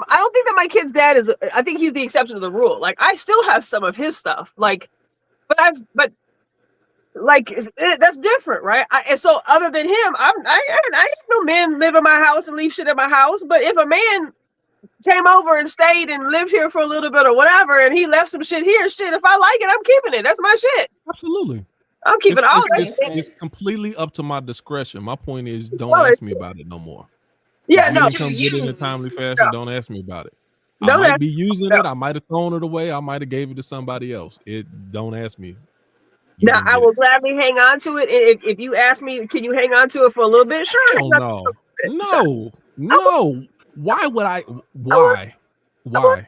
I don't think that my kid's dad is, I think he's the exception to the rule. Like, I still have some of his stuff. Like, that's different, right? And so other than him, I ain't no men live in my house and leave shit in my house. But if a man came over and stayed and lived here for a little bit or whatever, and he left some shit here, if I like it, I'm keeping it. That's my shit.
Absolutely.
I'm keeping all that.
It's completely up to my discretion. My point is, don't ask me about it no more.
Yeah,
if you didn't come get it in a timely fashion, don't ask me about it. I might be using it. I might have thrown it away. I might have gave it to somebody else. Don't ask me.
Now, I will gladly hang on to it. If you ask me, can you hang on to it for a little bit? Sure.
No. Why would I? Why?
Because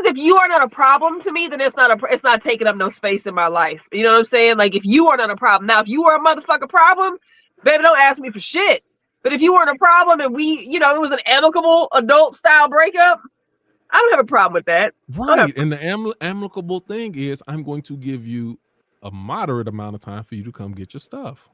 if you are not a problem to me, then it's not taking up no space in my life. You know what I'm saying? Like, if you are not a problem. Now, if you are a motherfucking problem, baby, don't ask me for shit. But if you weren't a problem and it was an amicable adult style breakup, I don't have a problem with that.
Right. And the amicable thing is, I'm going to give you a moderate amount of time for you to come get your stuff.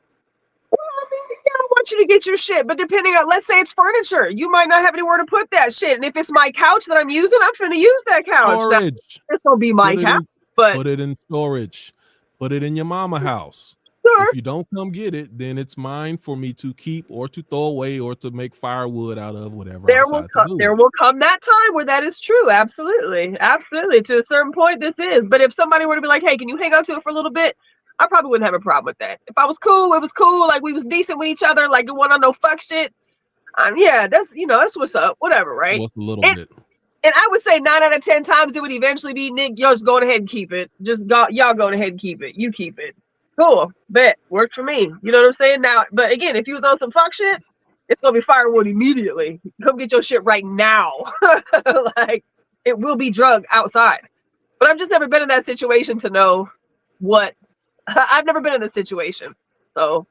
Well, I mean, I don't want you to get your shit, but depending on, let's say it's furniture, you might not have anywhere to put that shit. And if it's my couch that I'm using, I'm finna use that couch.
Storage.
It's gonna be my couch, but
put it in storage. put it in your mama house.
Sure.
If you don't come get it, then it's mine for me to keep or to throw away or to make firewood out of, whatever I decide to do.
There will come that time where that is true. Absolutely. Absolutely. To a certain point, this is. But if somebody were to be like, hey, can you hang on to it for a little bit? I probably wouldn't have a problem with that. If I was cool, it was cool. Like we was decent with each other. Like it wasn't no fuck shit. Yeah, that's that's what's up. Whatever, right?
What's a little bit?
And I would say 9 out of 10 times it would eventually be, Nick, y'all just go ahead and keep it. Y'all go ahead and keep it. You keep it. Cool. Bet. Worked for me. You know what I'm saying? Now, but again, if you was on some fuck shit, it's gonna be firewood immediately. Come get your shit right now. Like it will be drug outside. But I've just never been in that situation to know what I've never been in this situation. So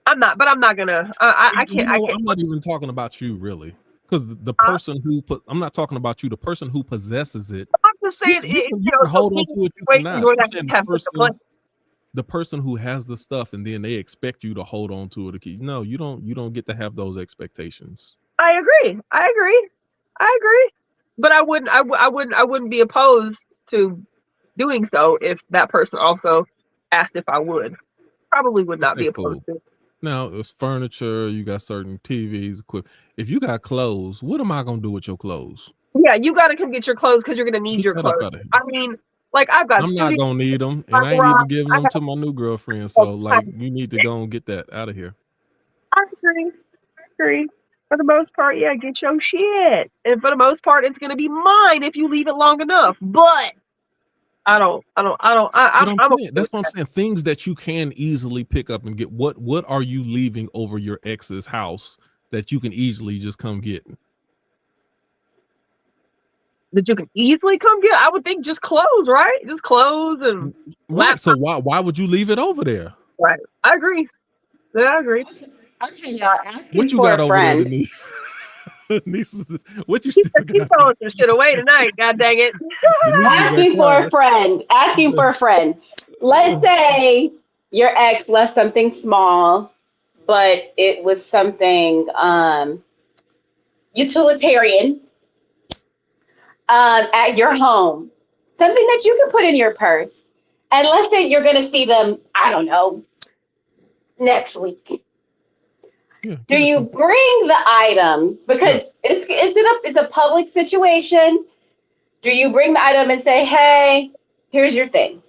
I'm not gonna I can't.
I'm not even talking about you really. Because the person I'm not talking about you, the person who possesses it.
I'm just saying
you can hold on to it, you cannot. The person who has the stuff and then they expect you to hold on to it. No, you don't get to have those expectations.
I agree. But I wouldn't be opposed to doing so if that person also asked if I would. Probably would not be opposed to.
Now it's furniture, you got certain TVs, equipment. If you got clothes, what am I gonna do with your clothes?
Yeah, you gotta come get your clothes because you're gonna need your clothes. I mean, like I'm
not gonna need them, and I ain't even giving them to my new girlfriend. So like, you need to go and get that out of here.
I agree. For the most part, yeah, get your shit, and for the most part, it's gonna be mine if you leave it long enough. But that's
what I'm saying. Things that you can easily pick up and get. What are you leaving over your ex's house that you can easily just come get?
That you can easily come get? I would think just clothes, right? Just clothes and
right. So why would you leave it over there?
Right. I agree. Yeah, I agree.
Okay, y'all.
What you got over there, Denise? Denise, what you still got?
Keep throwing some shit away tonight. God dang it!
Asking for a friend. Asking for a friend. Let's say your ex left something small, but it was something utilitarian at your home. Something that you can put in your purse. And let's say you're going to see them, I don't know, next week.
Yeah,
do you bring the item because it's a public situation? Do you bring the item and say, "Hey, here's your thing"?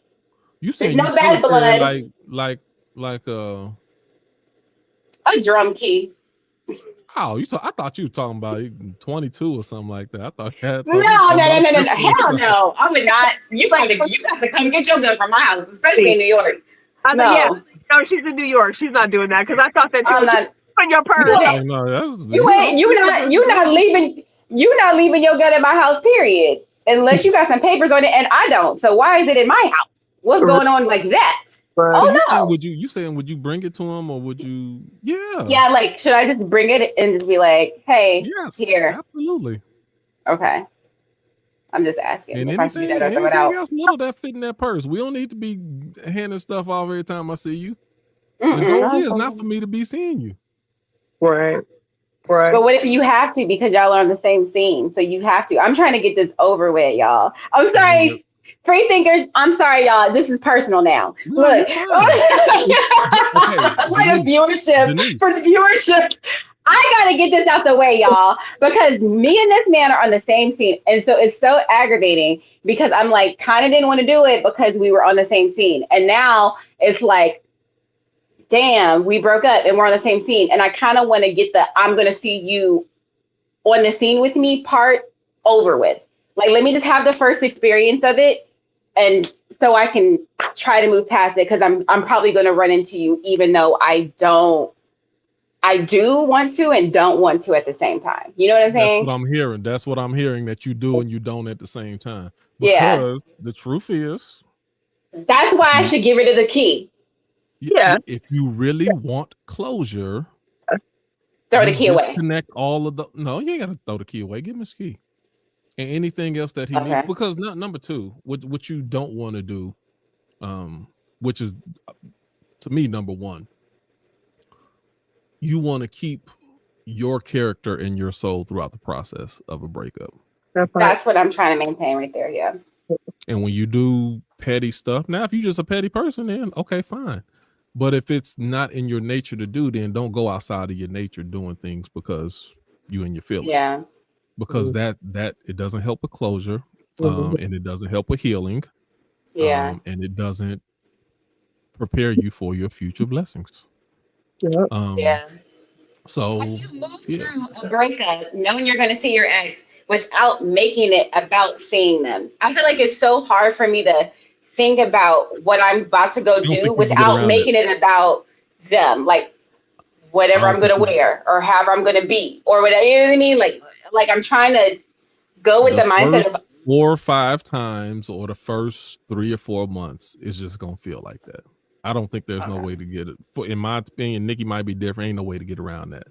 You saying
no bad blood,
like
a drum key?
Oh, I thought you were talking about 22 or something like that. I thought you
no. Hell no, I would not. You got to come get your gun from my house, especially in New York.
No, she's in New York. She's not doing that because I thought that
I'm not.
On your purse.
You're not leaving your gun in my house, period. Unless you got some papers on it, and I don't. So why is it in my house? What's going on like that?
Right.
Oh no.
Would you bring it to him, or would you? Yeah.
Yeah. Like, should I just bring it and just be like, "Hey,
yes,
here."
Absolutely.
Okay. I'm just asking.
And anything else little that fit in that purse. We don't need to be handing stuff off every time I see you. The goal is not for me to be seeing you.
Right.
But what if you have to because y'all are on the same scene? So you have to. I'm trying to get this over with, y'all. I'm sorry, free thinkers. I'm sorry, y'all. This is personal now.
No,
look,
okay,
for the viewership, I gotta get this out the way, y'all, because me and this man are on the same scene, and so it's so aggravating because I'm like kind of didn't want to do it because we were on the same scene, and now it's like, damn, we broke up and we're on the same scene. And I kind of want to get the I'm going to see you on the scene with me part over with. Like, let me just have the first experience of it. And so I can try to move past it because I'm probably going to run into you, even though I do want to and don't want to at the same time. You know what I'm saying?
That's what I'm hearing that you do and you don't at the same time.
Because
the truth is.
That's why I should get rid of the key.
Yeah.
If you really want closure,
throw the key away.
Connect all of no, you ain't gotta throw the key away. Give him his key. And anything else that he needs. Because number two, what you don't want to do, which is to me number one, you want to keep your character and your soul throughout the process of a breakup.
That's what I'm trying to maintain right there, yeah.
And when you do petty stuff. Now, if you're just a petty person, then okay, fine. But if it's not in your nature to do, then don't go outside of your nature doing things because you in your feelings.
Yeah.
Because that it doesn't help with closure, and it doesn't help with healing,
Yeah.
and it doesn't prepare you for your future blessings.
Yep.
Yeah.
So
Have you moved
yeah,
through a breakup knowing you're going to see your ex without making it about seeing them? I feel like it's so hard for me to think about what I'm about to go
I don't
do
think you can get
without
around that.
making it about them, like
I
whatever I'm
don't
going
think
to wear or however I'm going to be or whatever. You know what I mean? Like I'm trying to go with
the
the mindset
first
of
4 or 5 times or the first 3 or 4 months is just gonna feel like that. I don't think there's no way to get it. In my opinion, Nikki might be different. Ain't no way to get around that.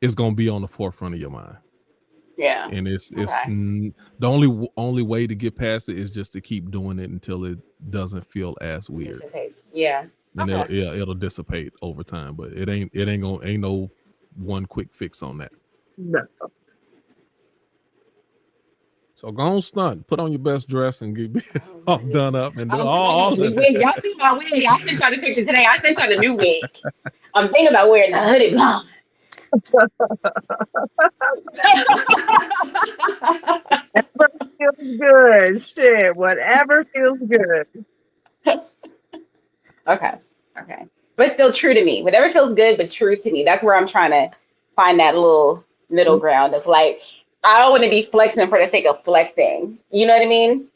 It's gonna be on the forefront of your mind,
yeah.
and it's
Okay.
the only way to get past it is just to keep doing it until it doesn't feel as weird,
Yeah.
and
Okay.
it'll dissipate over time. But it ain't no one quick fix on that.
No.
So go on stunt, put on your best dress and get all done up and do
Oh,
all of
wig.
that.
Y'all see my wig? I sent y'all the picture today. I sent y'all the new wig. I'm thinking about wearing the hoodie.
Whatever feels good. Shit. Whatever feels good.
Okay. Okay. But still true to me. Whatever feels good, but true to me. That's where I'm trying to find that little middle ground of like, I don't want to be flexing for the sake of flexing. You know what I mean?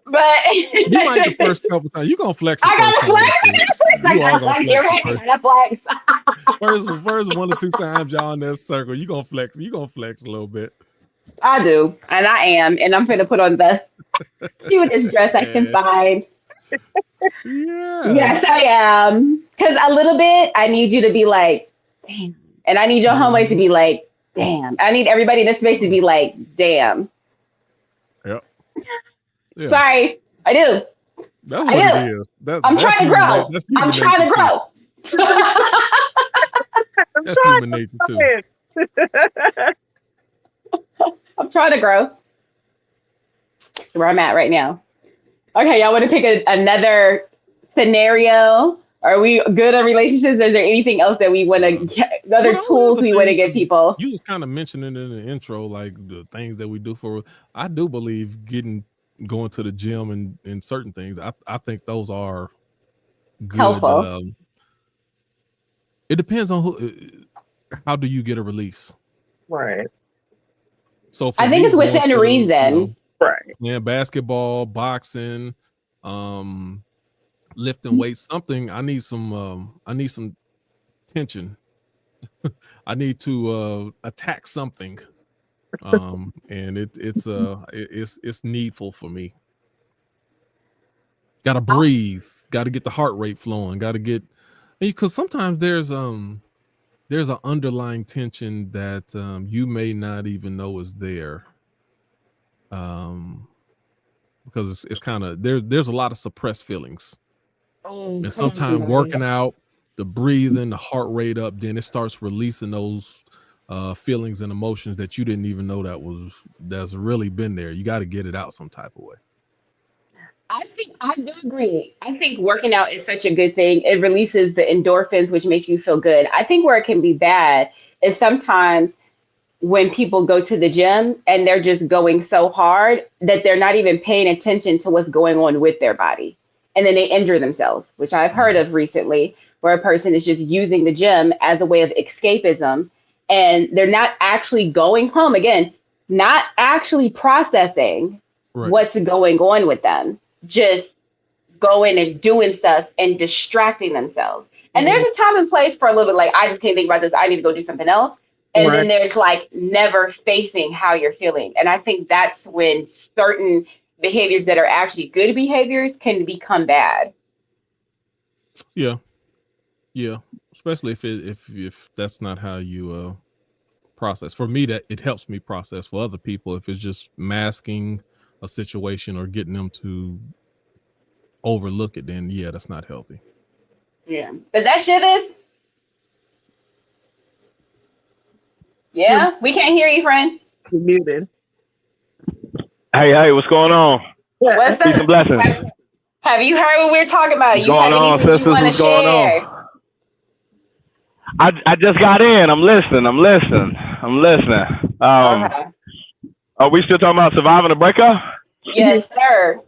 But
You might the first couple times. You gonna flex the
I
first
gotta
time.
flex. I
You are
gotta
gonna
flex.
flex
You're
the
right. I
first.
gotta flex.
First 1 or 2 times y'all in that circle. You gonna flex a little bit.
I do, and I am, and I'm gonna put on the cutest dress I can find.
Yeah.
Yes, I am. Because a little bit, I need you to be like, damn. And I need your homeboys to be like, damn. I need everybody in this space to be like, damn.
Yep. Yeah.
Sorry, I do.
That's
I
what it
do.
is.
I'm
That's
trying to
human nature.
grow.
That's
I'm
human
trying
nature
to
too.
grow.
I'm
That's human nature too.
I'm trying to grow. That's where I'm at right now. Okay, y'all want to pick another scenario? Are we good on relationships? Is there anything else that we want to get, other
Well, the only
tools
other
we want to
thing,
give
'cause
people?
you was kind of mentioning in the intro, like the things that we do for. I do believe going to the gym and certain things. I think those are good.
Helpful.
It depends on who. How do you get a release?
Right.
So for
I think
me,
it's
going
within
to
reason.
Right.
basketball, boxing, lifting weights, something. I need some tension. I need to attack something. And it's needful for me. Gotta breathe, gotta get the heart rate flowing, gotta get, because sometimes there's an underlying tension that you may not even know is there. Because it's kind of there's a lot of suppressed feelings.
Oh,
And
come on,
sometimes
somebody.
working out, the breathing, the heart rate up, then it starts releasing those feelings and emotions that you didn't even know that's really been there. You got to get it out some type of way.
I think I do agree. I think working out is such a good thing. It releases the endorphins, which makes you feel good. I think where it can be bad is sometimes when people go to the gym and they're just going so hard that they're not even paying attention to what's going on with their body. And then they injure themselves, which I've heard of recently, where a person is just using the gym as a way of escapism and they're not actually going home. Again, not actually processing
Right.
what's going on with them, just going and doing stuff and distracting themselves. And there's a time and place for a little bit like, I just can't think about this. I need to go do something else. And then there's like never facing how you're feeling. And I think that's when certain behaviors that are actually good behaviors can become bad.
Yeah. Yeah. Especially if that's not how you process. For me, that it helps me process. For other people, if it's just masking a situation or getting them to overlook it, then yeah, that's not healthy.
Yeah. But that shit is. Yeah, we can't hear you, friend.
You're muted.
Hey, what's going on?
What's
Peace and
up?
blessings.
Have you heard what we're talking about?
What's
You
going
have
on,
anything you
sisters?
want to
What's going
share?
on? I just got in. I'm listening.
Okay.
Are we still talking about surviving a breakup?
Yes, sir.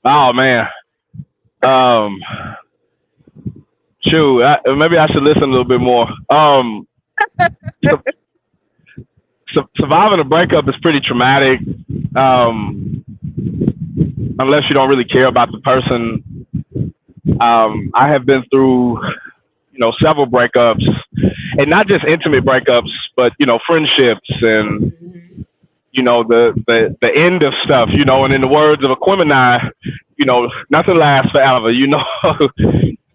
Oh man. Um, shoot. Maybe I should listen a little bit more. Su- Surviving a breakup is pretty traumatic. Um, unless you don't really care about the person. I have been through, several breakups, and not just intimate breakups, but friendships and the end of stuff. And in the words of Aquemini, nothing lasts forever.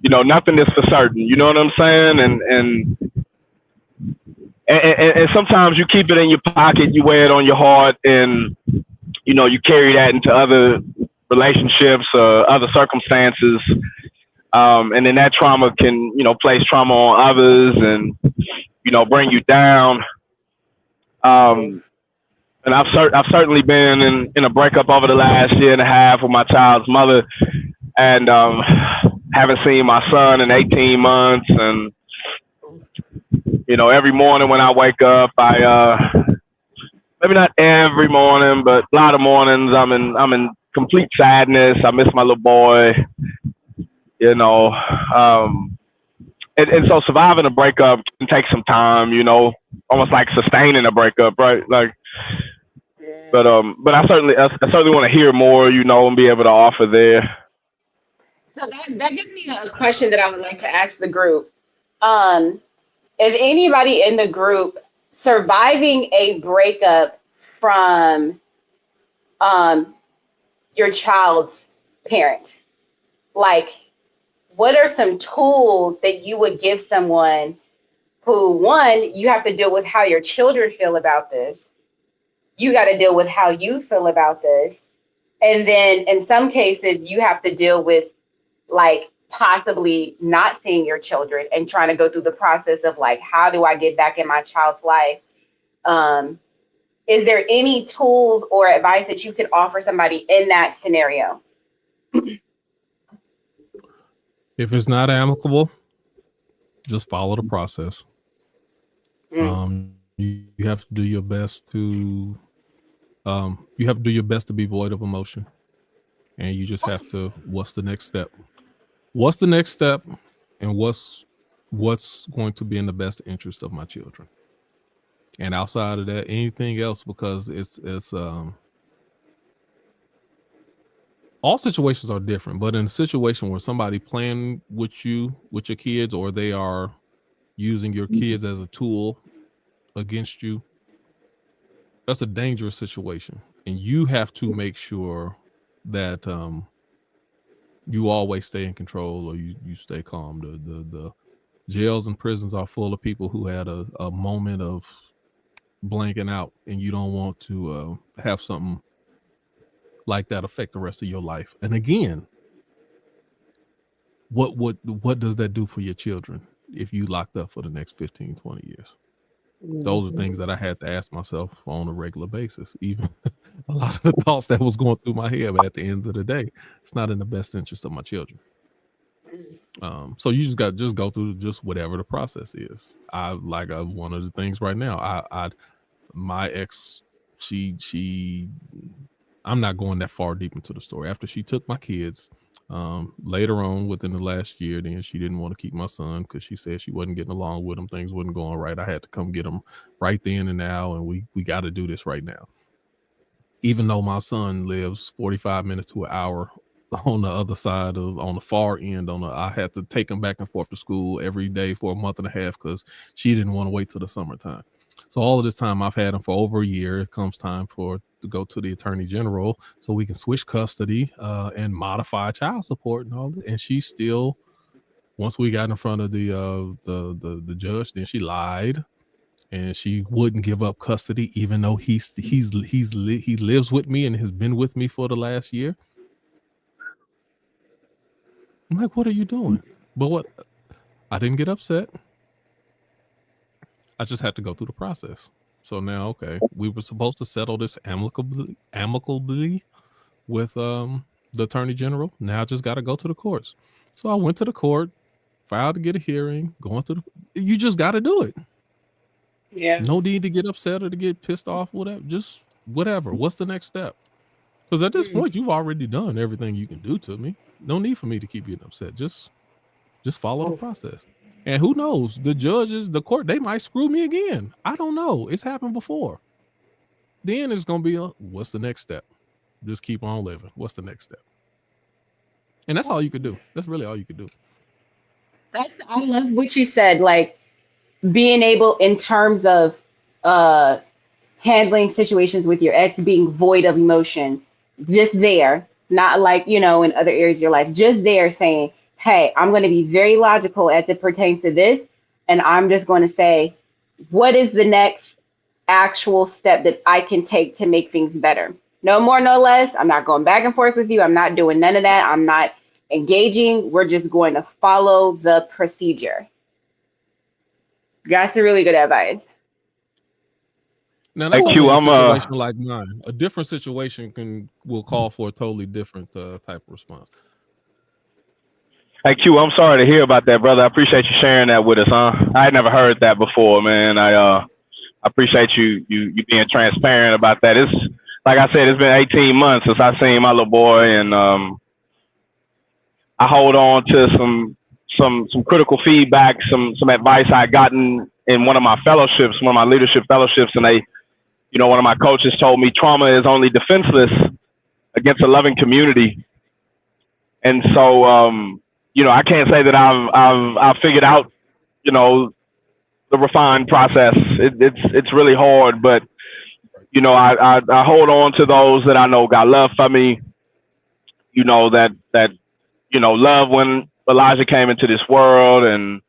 Nothing is for certain. You know what I'm saying? And sometimes you keep it in your pocket, you wear it on your heart, and you carry that into other relationships or other circumstances. And then that trauma can, place trauma on others and, bring you down. And I've certainly been in a breakup over the last year and a half with my child's mother, and haven't seen my son in 18 months. And every morning when I wake up, I maybe not every morning, but a lot of mornings I'm in complete sadness. I miss my little boy. You know, um, and so surviving a breakup can take some time. Almost like sustaining a breakup, right? Like, but I certainly want to hear more. And be able to offer there.
So that gives me a question that I would like to ask the group. Um, if anybody in the group surviving a breakup from um your child's parent, like what are some tools that you would give someone who, one, you have to deal with how your children feel about this, you got to deal with how you feel about this, and then in some cases you have to deal with like possibly not seeing your children and trying to go through the process of like, how do I get back in my child's life? um is there any tools or advice that you could offer somebody in that scenario?
If it's not amicable, just follow the process.
Mm.
You have to do your best to be void of emotion, and you just have to. What's the next step? What's the next step, and what's going to be in the best interest of my children? And outside of that, anything else, because it's all situations are different, but in a situation where somebody playing with you, with your kids, or they are using your kids as a tool against you, that's a dangerous situation. And you have to make sure that you always stay in control, or you stay calm. The jails and prisons are full of people who had a moment of blanking out, and you don't want to have something like that affect the rest of your life. And again, what does that do for your children if you locked up for the next 15, 20 years? Those are things that I had to ask myself on a regular basis. Even a lot of the thoughts that was going through my head, but at the end of the day, it's not in the best interest of my children. So you just go through just whatever the process is. One of the things right now, my ex, she I'm not going that far deep into the story. After she took my kids, later on within the last year, then she didn't want to keep my son because she said she wasn't getting along with him. Things wasn't going right. I had to come get him right then and now, and we got to do this right now. Even though my son lives 45 minutes to an hour on the other side on the far end, I had to take him back and forth to school every day for a month and a half because she didn't want to wait till the summertime. So all of this time I've had him for over a year. It comes time to go to the attorney general so we can switch custody and modify child support and all that. And she still, once we got in front of the judge, then she lied. And she wouldn't give up custody, even though he lives with me and has been with me for the last year. I'm like, what are you doing? But what? I didn't get upset. I just had to go through the process. So now, okay, we were supposed to settle this amicably. with the attorney general. Now I just got to go to the courts. So I went to the court, filed to get a hearing, going to the. You just got to do it.
Yeah.
No need to get upset or to get pissed off. Whatever. Just whatever. What's the next step? Because at this point, you've already done everything you can do to me. No need for me to keep getting upset. Just follow the process. And who knows? The judges, the court, they might screw me again. I don't know. It's happened before. Then it's going to be, what's the next step? Just keep on living. What's the next step? And that's all you could do. That's really all you could do.
I love what you said, like being able in terms of handling situations with your ex, being void of emotion, just there, not like, in other areas of your life, just there saying, hey, I'm going to be very logical as it pertains to this. And I'm just going to say, what is the next actual step that I can take to make things better? No more, no less. I'm not going back and forth with you. I'm not doing none of that. I'm not engaging. We're just going to follow the procedure. That's a really good advice.
Now that's
Hey,
only
Q,
a
I'm
situation like mine. A different situation will call for a totally different type of response.
Hey, Q, I'm sorry to hear about that, brother. I appreciate you sharing that with us, huh? I had never heard that before, man. I appreciate you being transparent about that. It's like I said, it's been 18 months since I seen my little boy, and I hold on to some critical feedback, some advice I gotten in one of my fellowships, one of my leadership fellowships, and they, one of my coaches told me trauma is only defenseless against a loving community, and so I can't say that I've figured out, the refined process. It's really hard, but I hold on to those that I know got love for me. That love when Elijah came into this world, and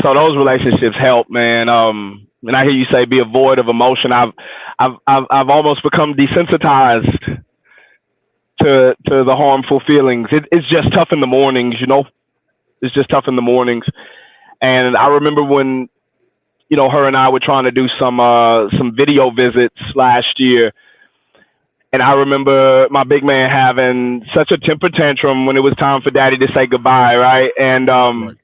so those relationships help, man. And I hear you say be a void of emotion. I've almost become desensitized to the harmful feelings. It's just tough in the mornings, It's just tough in the mornings. And I remember when, her and I were trying to do some video visits last year. And I remember my big man having such a temper tantrum when it was time for daddy to say goodbye, right? And
Right.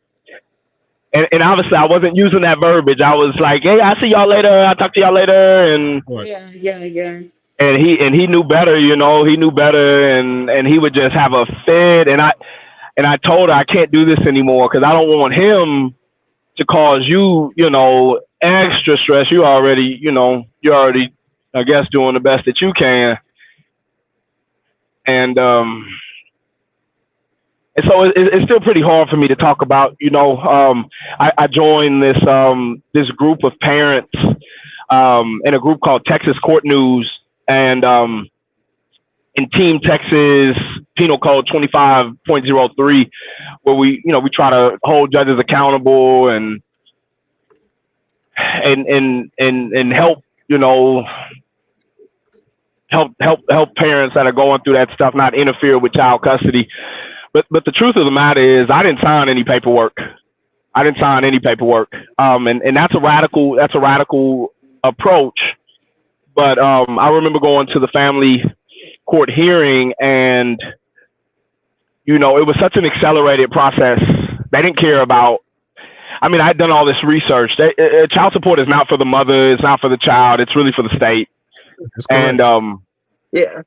and obviously I wasn't using that verbiage. I was like, hey, I'll see y'all later. I'll talk to y'all later. And
Right.
Yeah.
and he knew better, he knew better, and he would just have a fit. And I told her I can't do this anymore because I don't want him to cause you, extra stress. You're already, I guess, doing the best that you can. And so it's still pretty hard for me to talk about. I joined this group of parents in a group called Texas Court News, and in Team Texas Penal Code 25.03, where we try to hold judges accountable and help help parents that are going through that stuff not interfere with child custody. But the truth of the matter is, I didn't sign any paperwork. And that's a radical approach. But I remember going to the family court hearing, and it was such an accelerated process. They didn't care about. I mean, I'd done all this research. Child support is not for the mother. It's not for the child. It's really for the state. And
Yeah.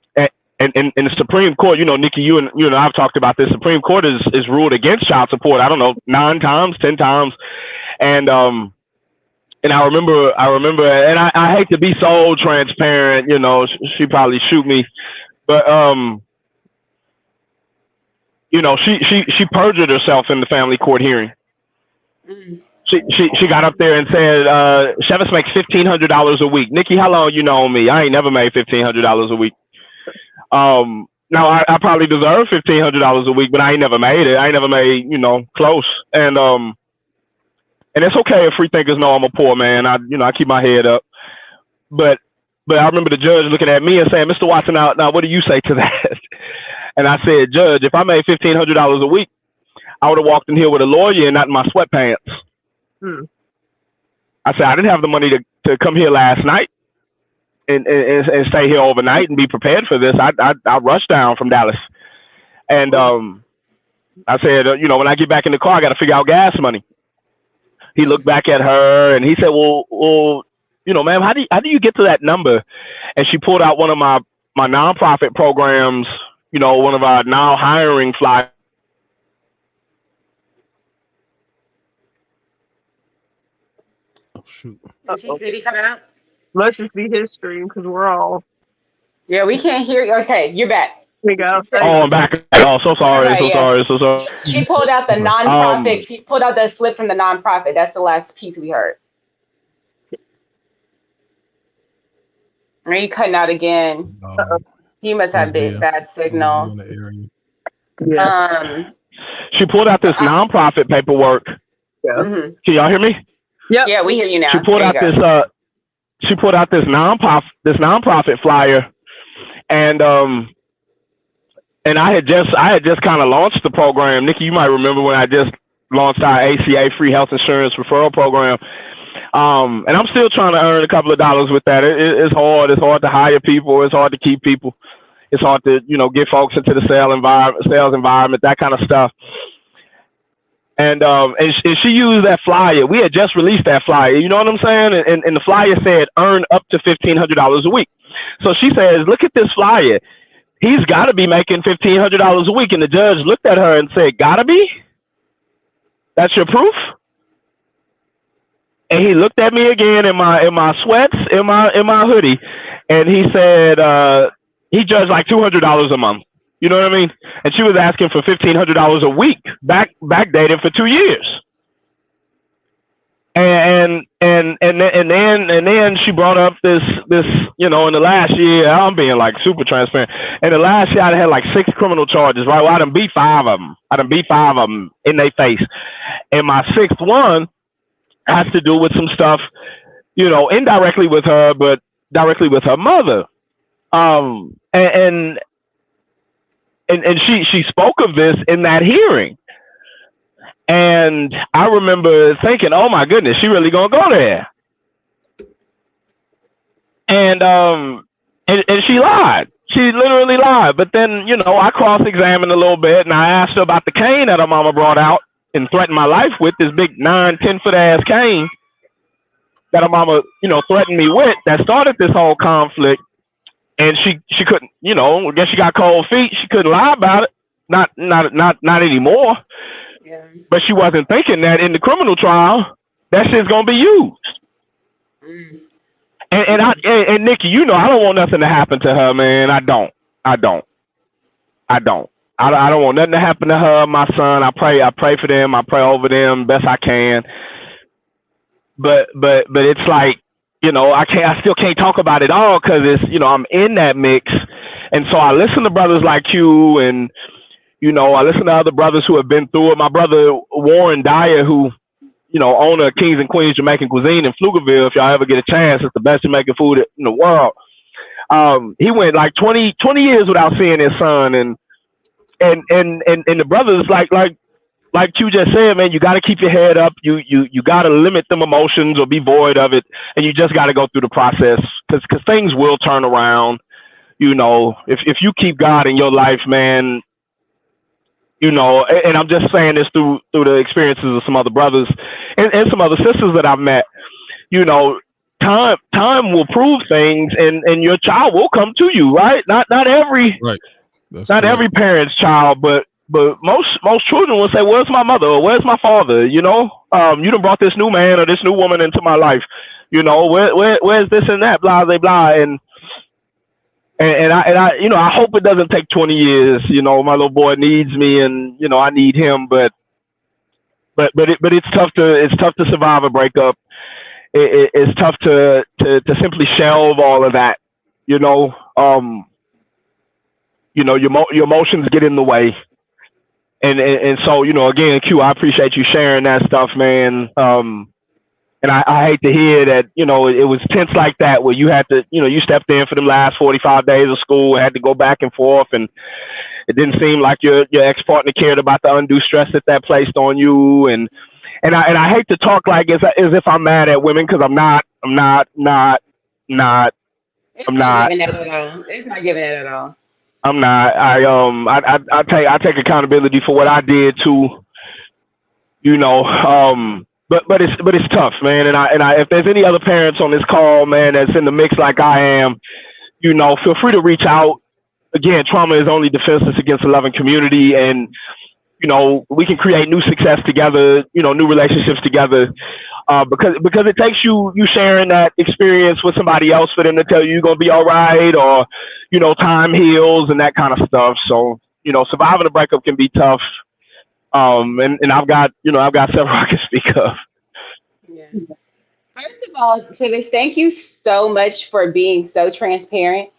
And in the Supreme Court, Nikki, you and I've talked about this. Supreme Court is ruled against child support. I don't know, 9 times, 10 times, and I remember, and I hate to be so transparent. She probably shoot me, but she perjured herself in the family court hearing. She got up there and said, Chevis makes $1,500 a week. Nikki, how long you know me? I ain't never made $1,500 a week. Now I probably deserve $1,500 a week, but I ain't never made it. I ain't never made, close. And it's okay if free thinkers know I'm a poor man. I keep my head up. But I remember the judge looking at me and saying, Mr. Watson, now what do you say to that? And I said, Judge, if I made $1,500 a week, I would have walked in here with a lawyer and not in my sweatpants. I said, I didn't have the money to come here last night. and stay here overnight and be prepared for this, I rushed down from Dallas. And I said, when I get back in the car, I got to figure out gas money. He looked back at her and he said, well, ma'am, how do you get to that number? And she pulled out one of my nonprofit programs, one of our now hiring flyers.
Oh shoot.
Did he come out?
Must just be his stream because we're all.
Yeah, we can't hear you. Okay, you're back.
We go.
Oh, I'm back. Oh, so sorry.
Right,
So
yeah.
sorry.
She pulled out the nonprofit. She pulled out the slip from the nonprofit. That's the last piece we heard. Are you cutting out again? He must have bad signal.
In the area.
Yeah.
She pulled out this nonprofit paperwork.
Yeah.
Mhm.
Can y'all hear me?
Yep.
Yeah, we hear you now.
She pulled out this. She pulled out this nonprofit flyer, and I had just kind of launched the program. Nikki, you might remember when I just launched our ACA free health insurance referral program. And I'm still trying to earn a couple of dollars with that. It's hard. It's hard to hire people. It's hard to keep people. It's hard to get folks into the sales environment, that kind of stuff. And she used that flyer. We had just released that flyer. You know what I'm saying? And the flyer said earn up to $1,500 a week. So she says, look at this flyer. He's got to be making $1,500 a week. And the judge looked at her and said, gotta be? That's your proof? And he looked at me again in my sweats, in my hoodie, and he said he judged like $200 a month. You know what I mean? And she was asking for $1,500 a week, backdated for 2 years. And then she brought up this in the last year. I'm being like super transparent. In the last year, I had like 6 criminal charges. Right? Well, I done beat 5 of them. In their face. And my 6th one has to do with some stuff, indirectly with her, but directly with her mother. And she spoke of this in that hearing. And I remember thinking, oh my goodness, she really gonna go there. And she lied. She literally lied. But then, I cross-examined a little bit and I asked her about the cane that her mama brought out and threatened my life with, this big 9-10 foot ass cane that her mama, threatened me with, that started this whole conflict. And she couldn't, I guess she got cold feet. She couldn't lie about it. Not anymore.
Yeah.
But she wasn't thinking that in the criminal trial, that shit's gonna be used.
Mm.
And Nikki, I don't want nothing to happen to her, man. I don't want nothing to happen to her, my son. I pray for them. I pray over them best I can. But it's like, I still can't talk about it all because it's, I'm in that mix. And so I listen to brothers like you and, I listen to other brothers who have been through it. My brother Warren Dyer, who, owner of Kings and Queens Jamaican Cuisine in Pflugerville, if y'all ever get a chance, it's the best Jamaican food in the world. He went like 20 years without seeing his son. And the brothers, like you just said, man, you got to keep your head up. You got to limit them emotions or be void of it. And you just got to go through the process because things will turn around. If you keep God in your life, man, and I'm just saying this through the experiences of some other brothers and some other sisters that I've met, time will prove things and your child will come to you, right? Not every,
right. That's
not
correct.
every parent's child, but most children will say, where's my mother or where's my father? You done brought this new man or this new woman into my life. Where's this and that, blah, blah, blah. And I hope it doesn't take 20 years. My little boy needs me and, I need him, but it's tough to survive a breakup. It's tough to simply shelve all of that, your emotions get in the way. And so, again, Q, I appreciate you sharing that stuff, man. And I hate to hear that, it was tense like that where you had to, you stepped in for them last 45 days of school and had to go back and forth. And it didn't seem like your ex-partner cared about the undue stress that placed on you. And I hate to talk like as if I'm mad at women because I'm not.
It's
I'm
not
not.
giving that at all. It's not giving it at all.
I'm not. I take accountability for what I did too. But it's tough, man. And if there's any other parents on this call, man, that's in the mix like I am, feel free to reach out. Again, trauma is only defenseless against a loving community, and we can create new success together, new relationships together. Because it takes you sharing that experience with somebody else for them to tell you you're gonna be all right, or time heals and that kind of stuff. So surviving a breakup can be tough. And I've got several I can speak of.
Yeah. First of all, Phyllis, thank you so much for being so transparent.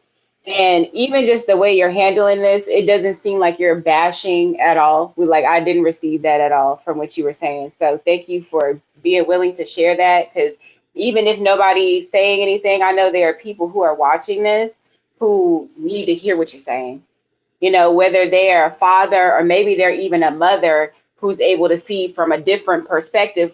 And even just the way you're handling this, it doesn't seem like you're bashing at all. I didn't receive that at all from what you were saying. So thank you for being willing to share that. Because even if nobody's saying anything, I know there are people who are watching this who need to hear what you're saying. Whether they are a father or maybe they're even a mother who's able to see from a different perspective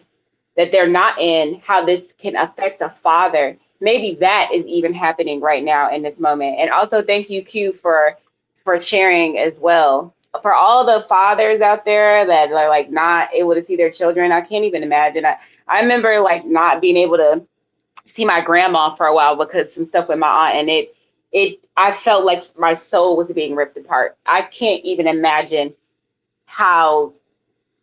that they're not in, how this can affect a father. Maybe that is even happening right now in this moment. And also thank you, Q, for sharing as well. For all the fathers out there that are not able to see their children, I can't even imagine. I remember not being able to see my grandma for a while because some stuff with my aunt, and it I felt like my soul was being ripped apart. I can't even imagine how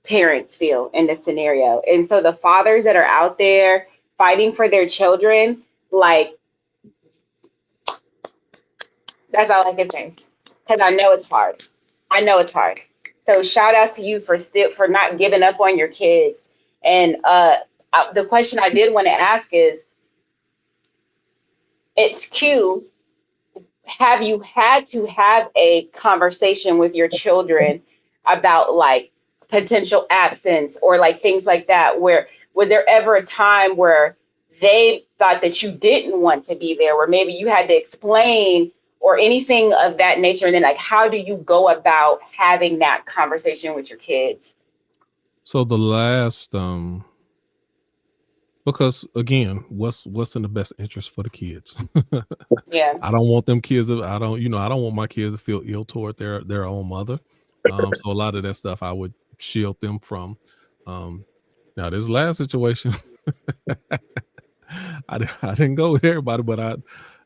parents feel in this scenario. And so the fathers that are out there fighting for their children, that's all I can say. Because I know it's hard. I know it's hard. So shout out to you for not giving up on your kids. And the question I did want to ask is, it's Q. Have you had to have a conversation with your children about potential absence or things like that? Where was there ever a time where they thought that you didn't want to be there, where maybe you had to explain or anything of that nature? And then how do you go about having that conversation with your kids?
So the last because again, what's in the best interest for the kids?
Yeah.
I don't want them kids to, I don't want my kids to feel ill toward their own mother. So a lot of that stuff I would shield them from. Now this last situation, I didn't go with everybody, but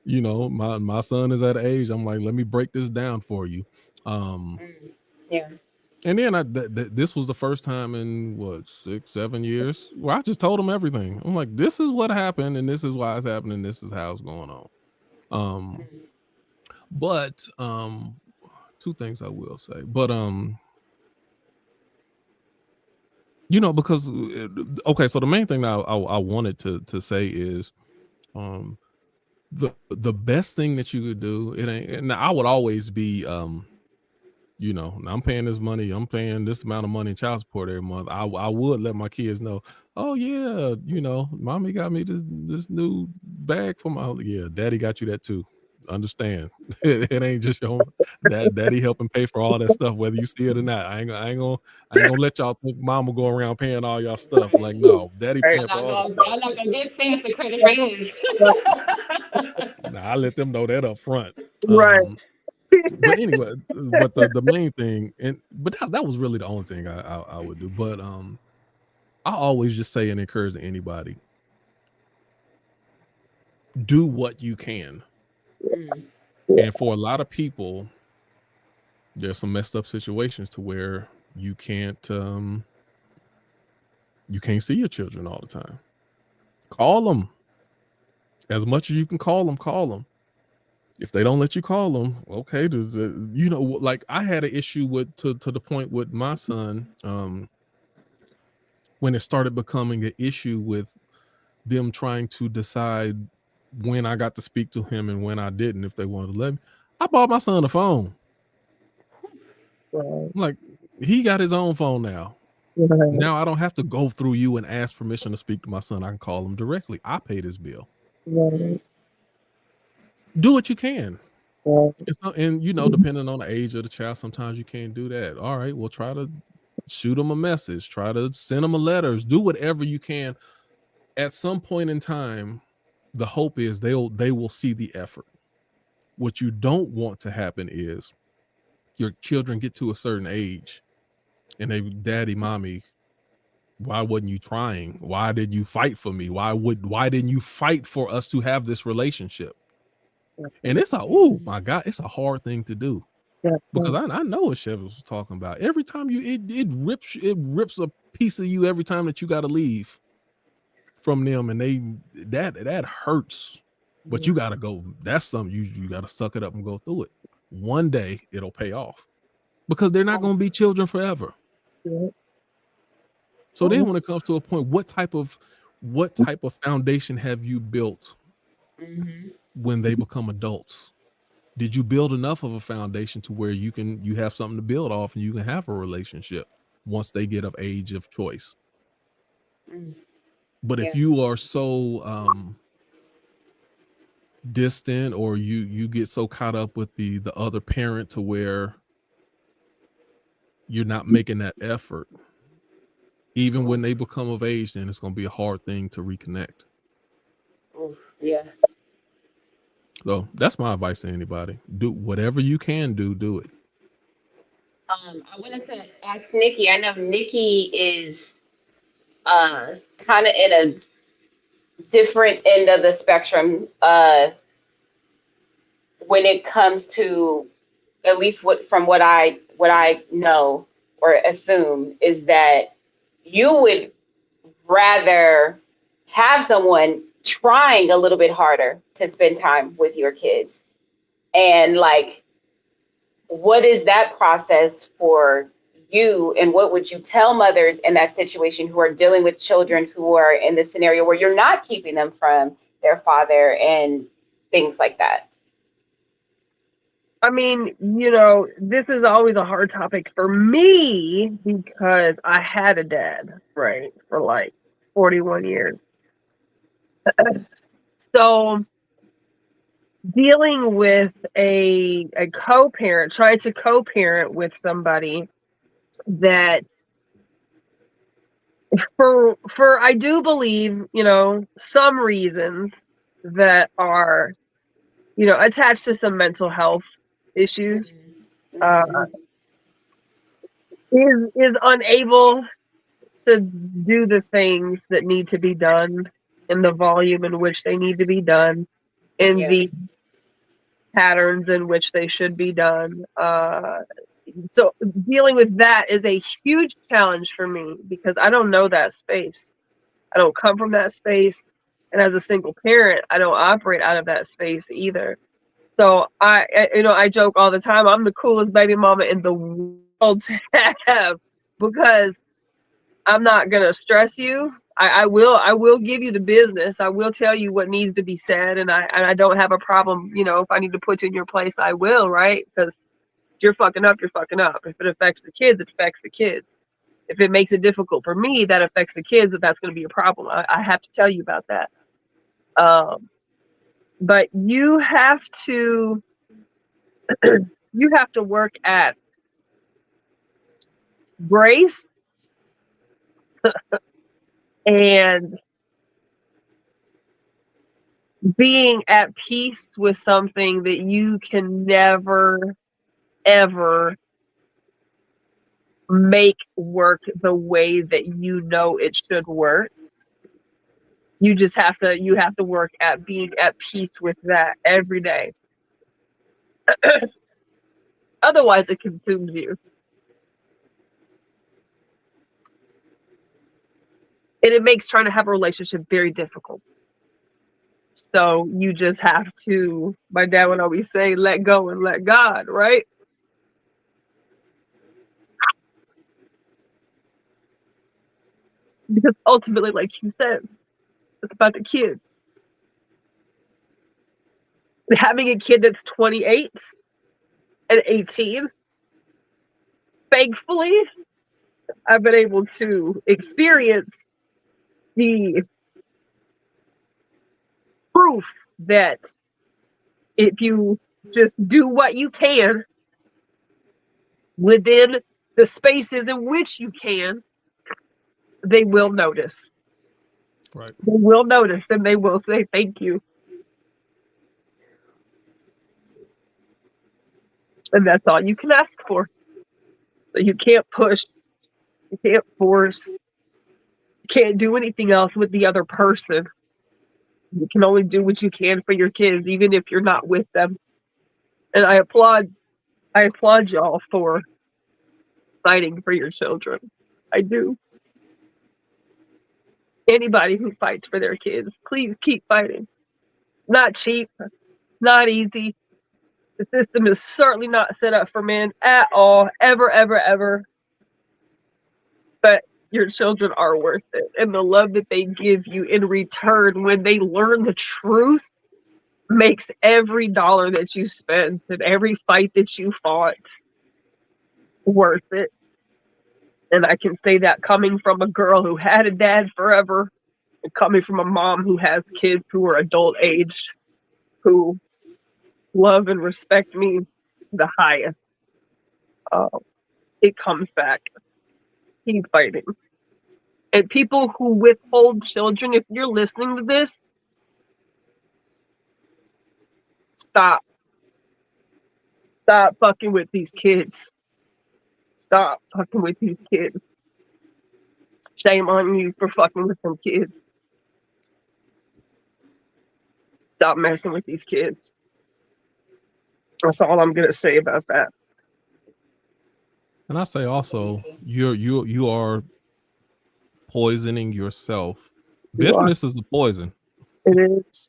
my son is at an age, I'm like, let me break this down for you.
Yeah.
And then this was the first time in what 6-7 years where I just told him everything. I'm like, this is what happened, and this is why it's happening. This is how it's going on. But two things I will say. But because okay, so the main thing that I wanted to say is the best thing that you could do, it ain't, and I would always be I'm paying this money, I'm paying this amount of money in child support every month. I would let my kids know, oh yeah, mommy got me this new bag for yeah, daddy got you that too. Understand, it ain't just your daddy helping pay for all that stuff, whether you see it or not. I ain't gonna let y'all think mama go around paying all y'all stuff. Like, no, daddy paying for all the stuff.
I'm not gonna get fancy credit raise.
Nah, I let them know that up front.
Right.
But anyway, but the main thing, but that was really the only thing I would do. But I always just say and encourage anybody, do what you can. And for a lot of people, there's some messed up situations to where you can't see your children all the time. Call them as much as you can. Call them. If they don't let you call them, okay, like I had an issue with to the point with my son when it started becoming an issue with them trying to decide when I got to speak to him and when I didn't, if they wanted to let me. I bought my son a phone.
Right.
Like, he got his own phone now.
Right.
Now I don't have to go through you and ask permission to speak to my son. I can call him directly. I pay this bill.
Right.
Do what you can.
Right.
And depending on the age of the child, sometimes you can't do that. All right, well, try to shoot them a message, try to send them a letter, do whatever you can. At some point in time, the hope is they will see the effort. What you don't want to happen is your children get to a certain age and they, daddy, mommy, why wasn't you trying? Why did you fight for me? Why didn't you fight for us to have this relationship? And it's oh my God, it's a hard thing to do. Because I know what Chef was talking about. Every time it rips a piece of you every time that you gotta leave from them, and that hurts. But you gotta go. That's something you gotta suck it up and go through it. One day it'll pay off. Because they're not gonna be children forever. So then when it comes to a point, what type of foundation have you built when they become adults? Did you build enough of a foundation to where you have something to build off and you can have a relationship once they get of age of choice? But if you are so distant, or you get so caught up with the other parent to where you're not making that effort, even when they become of age, then it's going to be a hard thing to reconnect.
Yeah.
So that's my advice to anybody. Do whatever you can do it.
I wanted to ask Nikki. I know Nikki is kind of in a different end of the spectrum when it comes to, at least from what I know or assume, is that you would rather have someone trying a little bit harder to spend time with your kids. And like, what is that process for you? And what would you tell mothers in that situation who are dealing with children who are in this scenario where you're not keeping them from their father and things like that?
I mean, this is always a hard topic for me because I had a dad, right, for like 41 years. So dealing with a co-parent, trying to co-parent with somebody that for I do believe, some reasons that are, attached to some mental health issues, is unable to do the things that need to be done in the volume in which they need to be done, in the patterns in which they should be done. So dealing with that is a huge challenge for me because I don't know that space. I don't come from that space. And as a single parent, I don't operate out of that space either. So I joke all the time, I'm the coolest baby mama in the world to have, because I'm not gonna stress you. I will give you the business. I will tell you what needs to be said, and I don't have a problem. If I need to put you in your place, I will, right? Because you're fucking up, you're fucking up. If it affects the kids, it affects the kids. If it makes it difficult for me, that affects the kids. That's going to be a problem. I have to tell you about that. But you have to work at grace and being at peace with something that you can never, ever make work the way that it should work. You just have to work at being at peace with that every day. Otherwise, it consumes you. And it makes trying to have a relationship very difficult. So you just have to, my dad would always say, let go and let God, right? Because ultimately, like you said, it's about the kid. Having a kid that's 28 and 18, thankfully, I've been able to experience the proof that if you just do what you can within the spaces in which you can, they will notice.
Right.
They will notice and they will say thank you. And that's all you can ask for. So you can't push, you can't force, you can't do anything else with the other person. You can only do what you can for your kids, even if you're not with them. And I applaud y'all for fighting for your children. I do. Anybody who fights for their kids, please keep fighting. Not cheap, not easy. The system is certainly not set up for men at all, ever, ever, ever. But your children are worth it. And the love that they give you in return when they learn the truth makes every dollar that you spend and every fight that you fought worth it. And I can say that coming from a girl who had a dad forever, and coming from a mom who has kids who are adult aged, who love and respect me the highest. It comes back. Keep fighting. And people who withhold children, if you're listening to this, stop. Stop fucking with these kids. Stop fucking with these kids. Shame on you for fucking with them kids. Stop messing with these kids. That's all I'm gonna say about that.
And I say also, you are poisoning yourself.
You are.
Bitterness is a poison.
It is.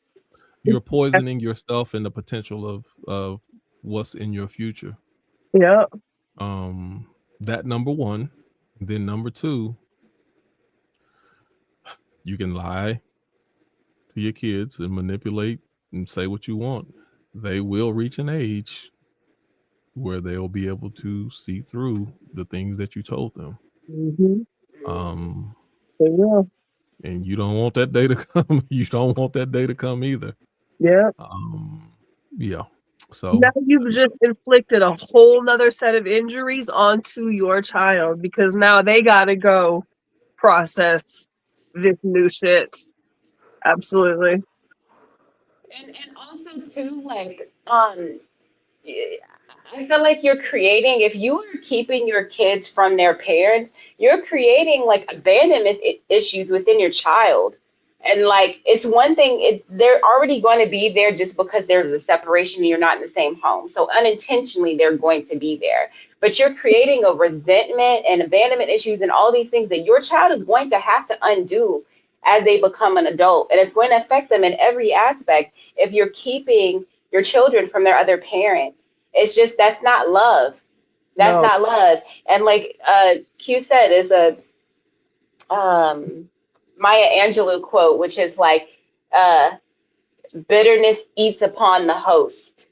You're poisoning yourself and the potential of what's in your future.
Yeah.
That number one. Then number two, you can lie to your kids and manipulate and say what you want. They will reach an age where they'll be able to see through the things that you told them.
Mm-hmm. They will.
And you don't want that day to come. You don't want that day to come either.
Yeah.
Yeah. So
now you've just inflicted a whole nother set of injuries onto your child, because now they gotta go process this new shit. Absolutely.
And also too, like, I feel like you're creating, if you are keeping your kids from their parents, you're creating like abandonment issues within your child. And like, it's one thing, they're already going to be there just because there's a separation and you're not in the same home. So unintentionally, they're going to be there. But you're creating a resentment and abandonment issues and all these things that your child is going to have to undo as they become an adult. And it's going to affect them in every aspect if you're keeping your children from their other parent. It's just, that's not love. That's not love. And like Q said, is a Maya Angelou quote, which is like, bitterness eats upon the host,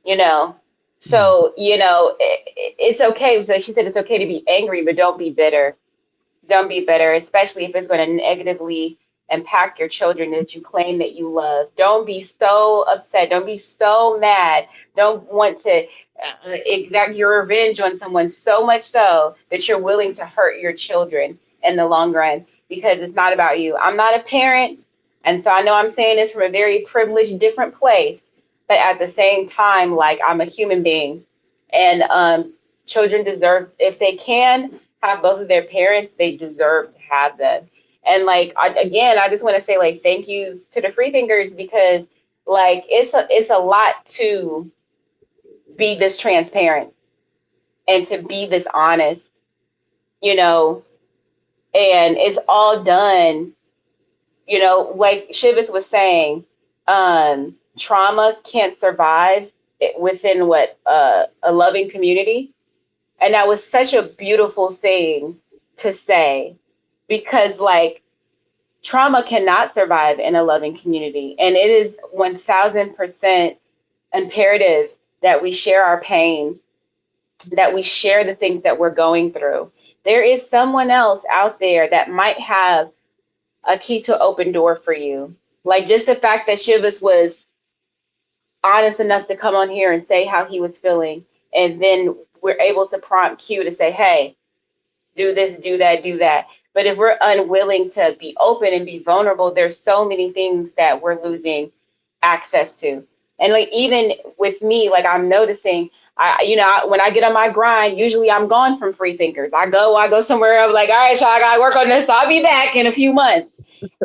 you know? So, you know, it's okay. So she said, it's okay to be angry, but don't be bitter. Don't be bitter, especially if it's going to negatively impact your children that you claim that you love. Don't be so upset. Don't be so mad. Don't want to exact your revenge on someone so much so that you're willing to hurt your children in the long run, because it's not about you. I'm not a parent, and so I know I'm saying this from a very privileged, different place, but at the same time, like, I'm a human being, and children deserve, if they can have both of their parents, they deserve to have them. And like, I just want to say, like, thank you to the freethinkers, because like, it's a lot to be this transparent and to be this honest, you know, and it's all done, you know, like Shivas was saying, trauma can't survive within a loving community. And that was such a beautiful thing to say, because like, trauma cannot survive in a loving community. And it is 1000% imperative that we share our pain, that we share the things that we're going through. There is someone else out there that might have a key to open door for you. Like, just the fact that Shivas was honest enough to come on here and say how he was feeling, and then we're able to prompt Q to say, hey, do this, do that, do that. But if we're unwilling to be open and be vulnerable, there's so many things that we're losing access to. And like, even with me, like, I'm noticing When I get on my grind, usually I'm gone from free thinkers. I go somewhere. I'm like, all right, y'all, I gotta work on this. I'll be back in a few months.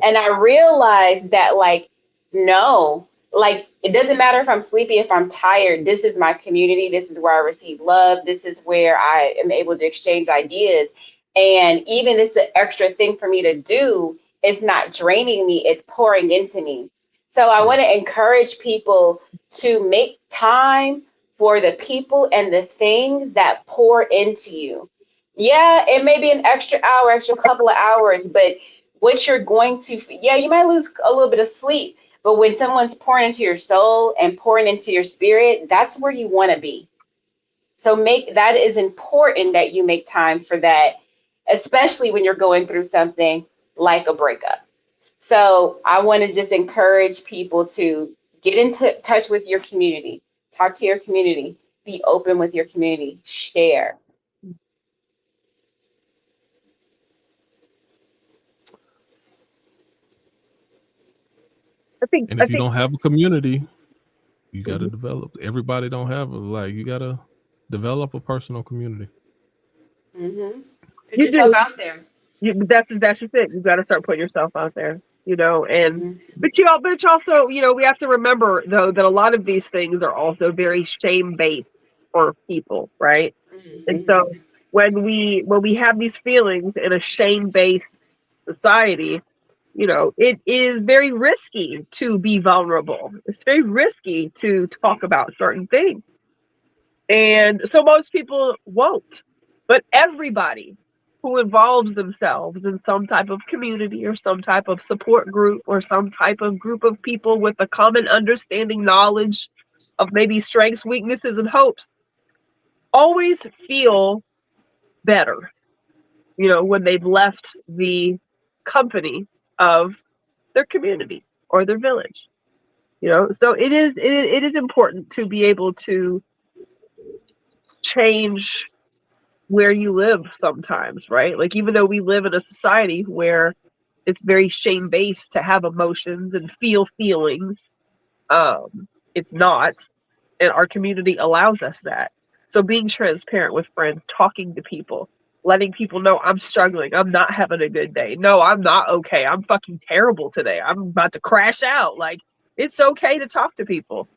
And I realized that, like, no, like, it doesn't matter if I'm sleepy, if I'm tired. This is my community. This is where I receive love. This is where I am able to exchange ideas. And even it's an extra thing for me to do, it's not draining me, it's pouring into me. So I want to encourage people to make time for the people and the things that pour into you. Yeah, it may be an extra hour, extra couple of hours, but what you're going to, yeah, you might lose a little bit of sleep, but when someone's pouring into your soul and pouring into your spirit, that's where you want to be. So that is important that you make time for that, especially when you're going through something like a breakup. So I want to just encourage people to get in touch with your community, talk to your community, be open with your community, share.
And if you don't have a community, you got to
Mhm.
develop. Everybody don't have you got to develop a personal community.
Put
You
yourself
do.
out there.
That's just it. You got to start putting yourself out there, and
Mhm.
but also, we have to remember though that a lot of these things are also very shame based for people, right? And so
Mhm.
when we have these feelings in a shame based society, it is very risky to be vulnerable. It's very risky to talk about certain things. And so most people won't. But everybody who involves themselves in some type of community or some type of support group or some type of group of people with a common understanding, knowledge of maybe strengths, weaknesses, and hopes always feel better, when they've left the company of their community or their village. So it is important to be able to change where you live sometimes, right? Like, even though we live in a society where it's very shame based to have emotions and feel feelings, it's not, and our community allows us that. So being transparent with friends, talking to people, letting people know I'm struggling, I'm not having a good day. No, I'm not okay. I'm fucking terrible today. I'm about to crash out. Like, it's okay to talk to people.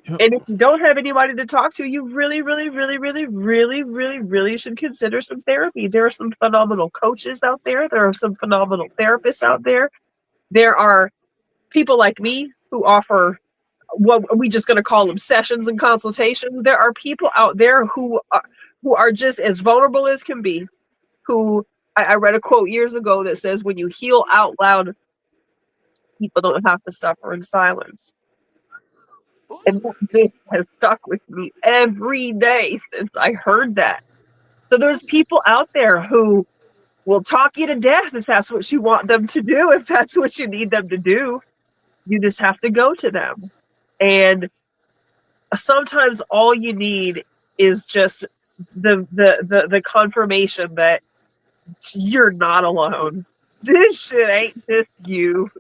Yep.
And if you don't have anybody to talk to, you really, really, really, really, really, really, really should consider some therapy. There are some phenomenal coaches out there. There are some phenomenal therapists out there. There are people like me who offer what we just going to call them sessions and consultations. There are people out there who are just as vulnerable as can be. Who I read a quote years ago that says, "When you heal out loud, people don't have to suffer in silence." And that just has stuck with me every day since I heard that. So there's people out there who will talk you to death if that's what you want them to do, if that's what you need them to do. You just have to go to them. And sometimes all you need is just the confirmation that you're not alone. This shit ain't just you.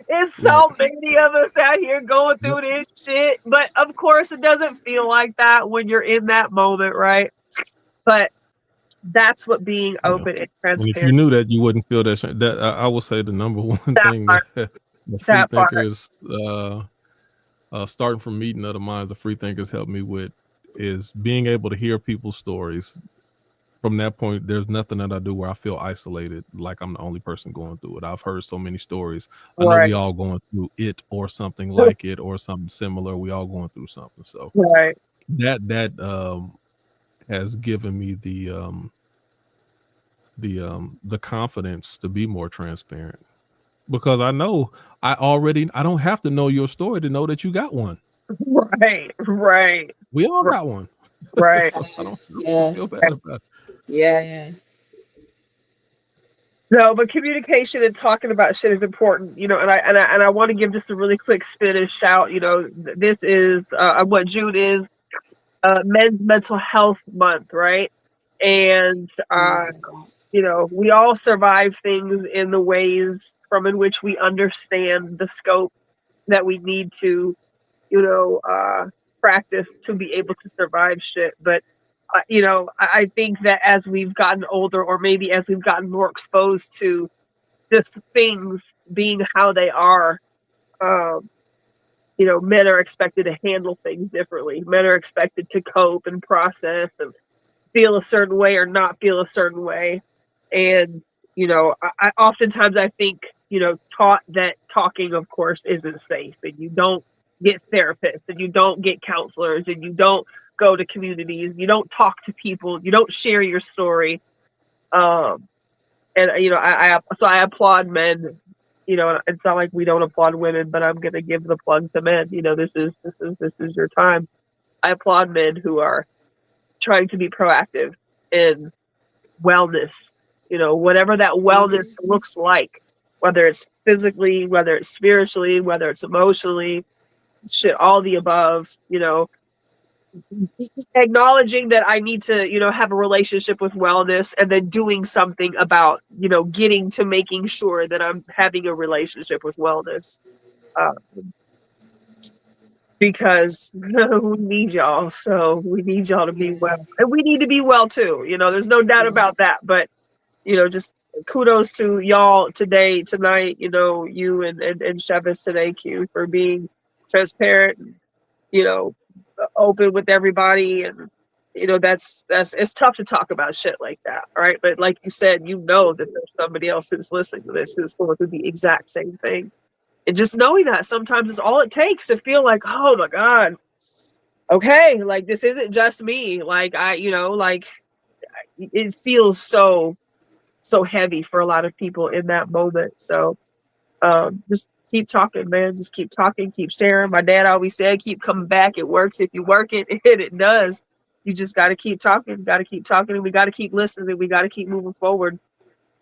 There's
Right.
so many of us out here going through this shit, but of course it doesn't feel like that when you're in that moment, right? But that's what being open and
And if you
transparent.
knew that, you wouldn't feel that shame. That I will say the number one
That
thing
part.
that the free
That part.
thinkers, starting from meeting of the minds, the free thinkers helped me with is being able to hear people's stories. From that point, there's nothing that I do where I feel isolated, like I'm the only person going through it. I've heard so many stories. I know we
Right.
all going through it or something like it or something similar. We all going through something. So
Right.
that has given me the confidence to be more transparent, because I know I don't have to know your story to know that you got one.
Right. Right.
We all got one.
Right.
So I don't have to
Yeah.
feel bad about it.
Yeah.
No, but communication and talking about shit is important, and I want to give just a really quick spin and shout. This is what June is, Men's Mental Health Month, right? And we all survive things in the ways from in which we understand the scope that we need to, you know, uh, practice to be able to survive shit. But you know, I think that as we've gotten older, or maybe as we've gotten more exposed to just things being how they are, um, you know, men are expected to handle things differently. Men are expected to cope and process and feel a certain way or not feel a certain way. And, you know, I oftentimes I think, you know, taught that talking, of course, isn't safe, and you don't get therapists, and you don't get counselors, and you don't go to communities, you don't talk to people, you don't share your story. Um, and you know, so I applaud men. You know, it's not like we don't applaud women, but I'm gonna give the plug to men. You know, this is your time. I applaud men who are trying to be proactive in wellness, you know, whatever that wellness looks like, whether it's physically, whether it's spiritually, whether it's emotionally, shit, all the above, you know, acknowledging that I need to, you know, have a relationship with wellness, and then doing something about, you know, getting to making sure that I'm having a relationship with wellness. Uh, because we need y'all. So we need y'all to be well. And we need to be well too. You know, there's no doubt about that. But, you know, just kudos to y'all today, tonight, you know, you and Shevis today, Q, for being transparent, and, you know, open with everybody. And, you know, that's it's tough to talk about shit like that. All right. But like you said, you know that there's somebody else who's listening to this who's going through the exact same thing. And just knowing that sometimes is all it takes to feel like, oh my God, okay, like this isn't just me. Like you know, like it feels so heavy for a lot of people in that moment. So just keep talking, man. Just keep talking, keep sharing. My dad always said, keep coming back. It works if you work it, and it does. You just got to keep talking, and we got to keep listening, and we got to keep moving forward.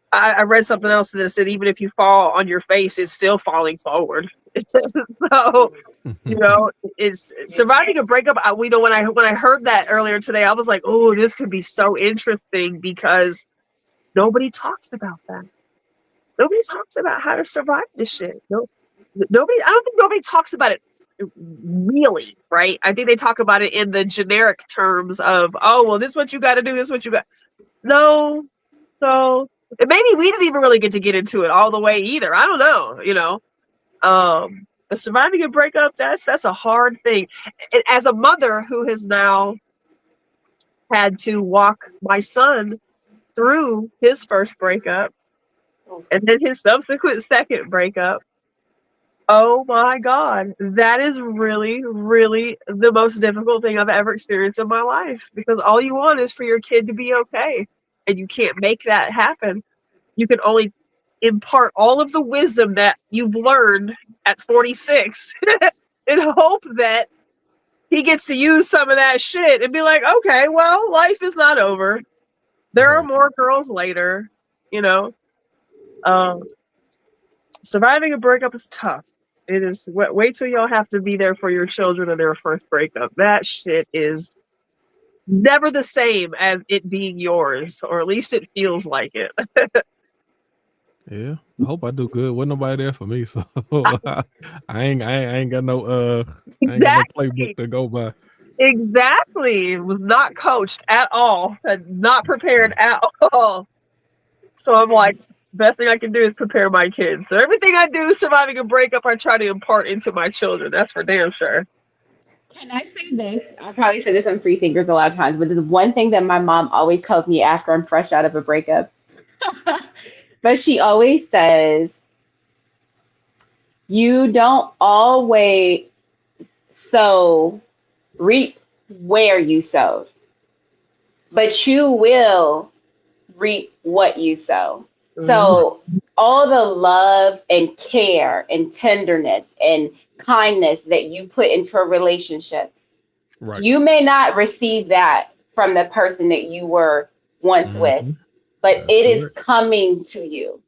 I read something else that said even if you fall on your face, it's still falling forward. So, you know, it's surviving a breakup. We know when I heard that earlier today, I was like, oh, this could be so interesting, because nobody talks about that. Nobody talks about how to survive this shit. No, nobody. I don't think nobody talks about it really, right? I think they talk about it in the generic terms of, oh, well, this is what you got to do. This is what you got. No, so and maybe we didn't even really get into it all the way either. I don't know, you know. But surviving a breakup, that's a hard thing. And as a mother who has now had to walk my son through his first breakup and then his subsequent second breakup, oh my God, that is really, really the most difficult thing I've ever experienced in my life, because all you want is for your kid to be okay, and you can't make that happen. You can only impart all of the wisdom that you've learned at 46 and hope that he gets to use some of that shit and be like, okay, well, life is not over. There are more girls later, you know. Surviving a breakup is tough. It is. Wait till y'all have to be there for your children in their first breakup. That shit is never the same as it being yours, or at least it feels like it.
Yeah, I hope I do good. Wasn't nobody there for me, so I ain't got no I ain't got no playbook to go by.
Exactly. It was not coached at all. Not prepared at all. So I'm like, best thing I can do is prepare my kids. So everything I do surviving a breakup, I try to impart into my children. That's for damn sure.
Can I say this? I probably say this on Free Thinkers a lot of times, but there's one thing that my mom always tells me after I'm fresh out of a breakup. But she always says, you don't always sow, reap where you sowed, but you will reap what you sow. So all the love and care and tenderness and kindness that you put into a relationship,
Right.
you may not receive that from the person that you were once with, but
That's
it is
correct.
coming to you.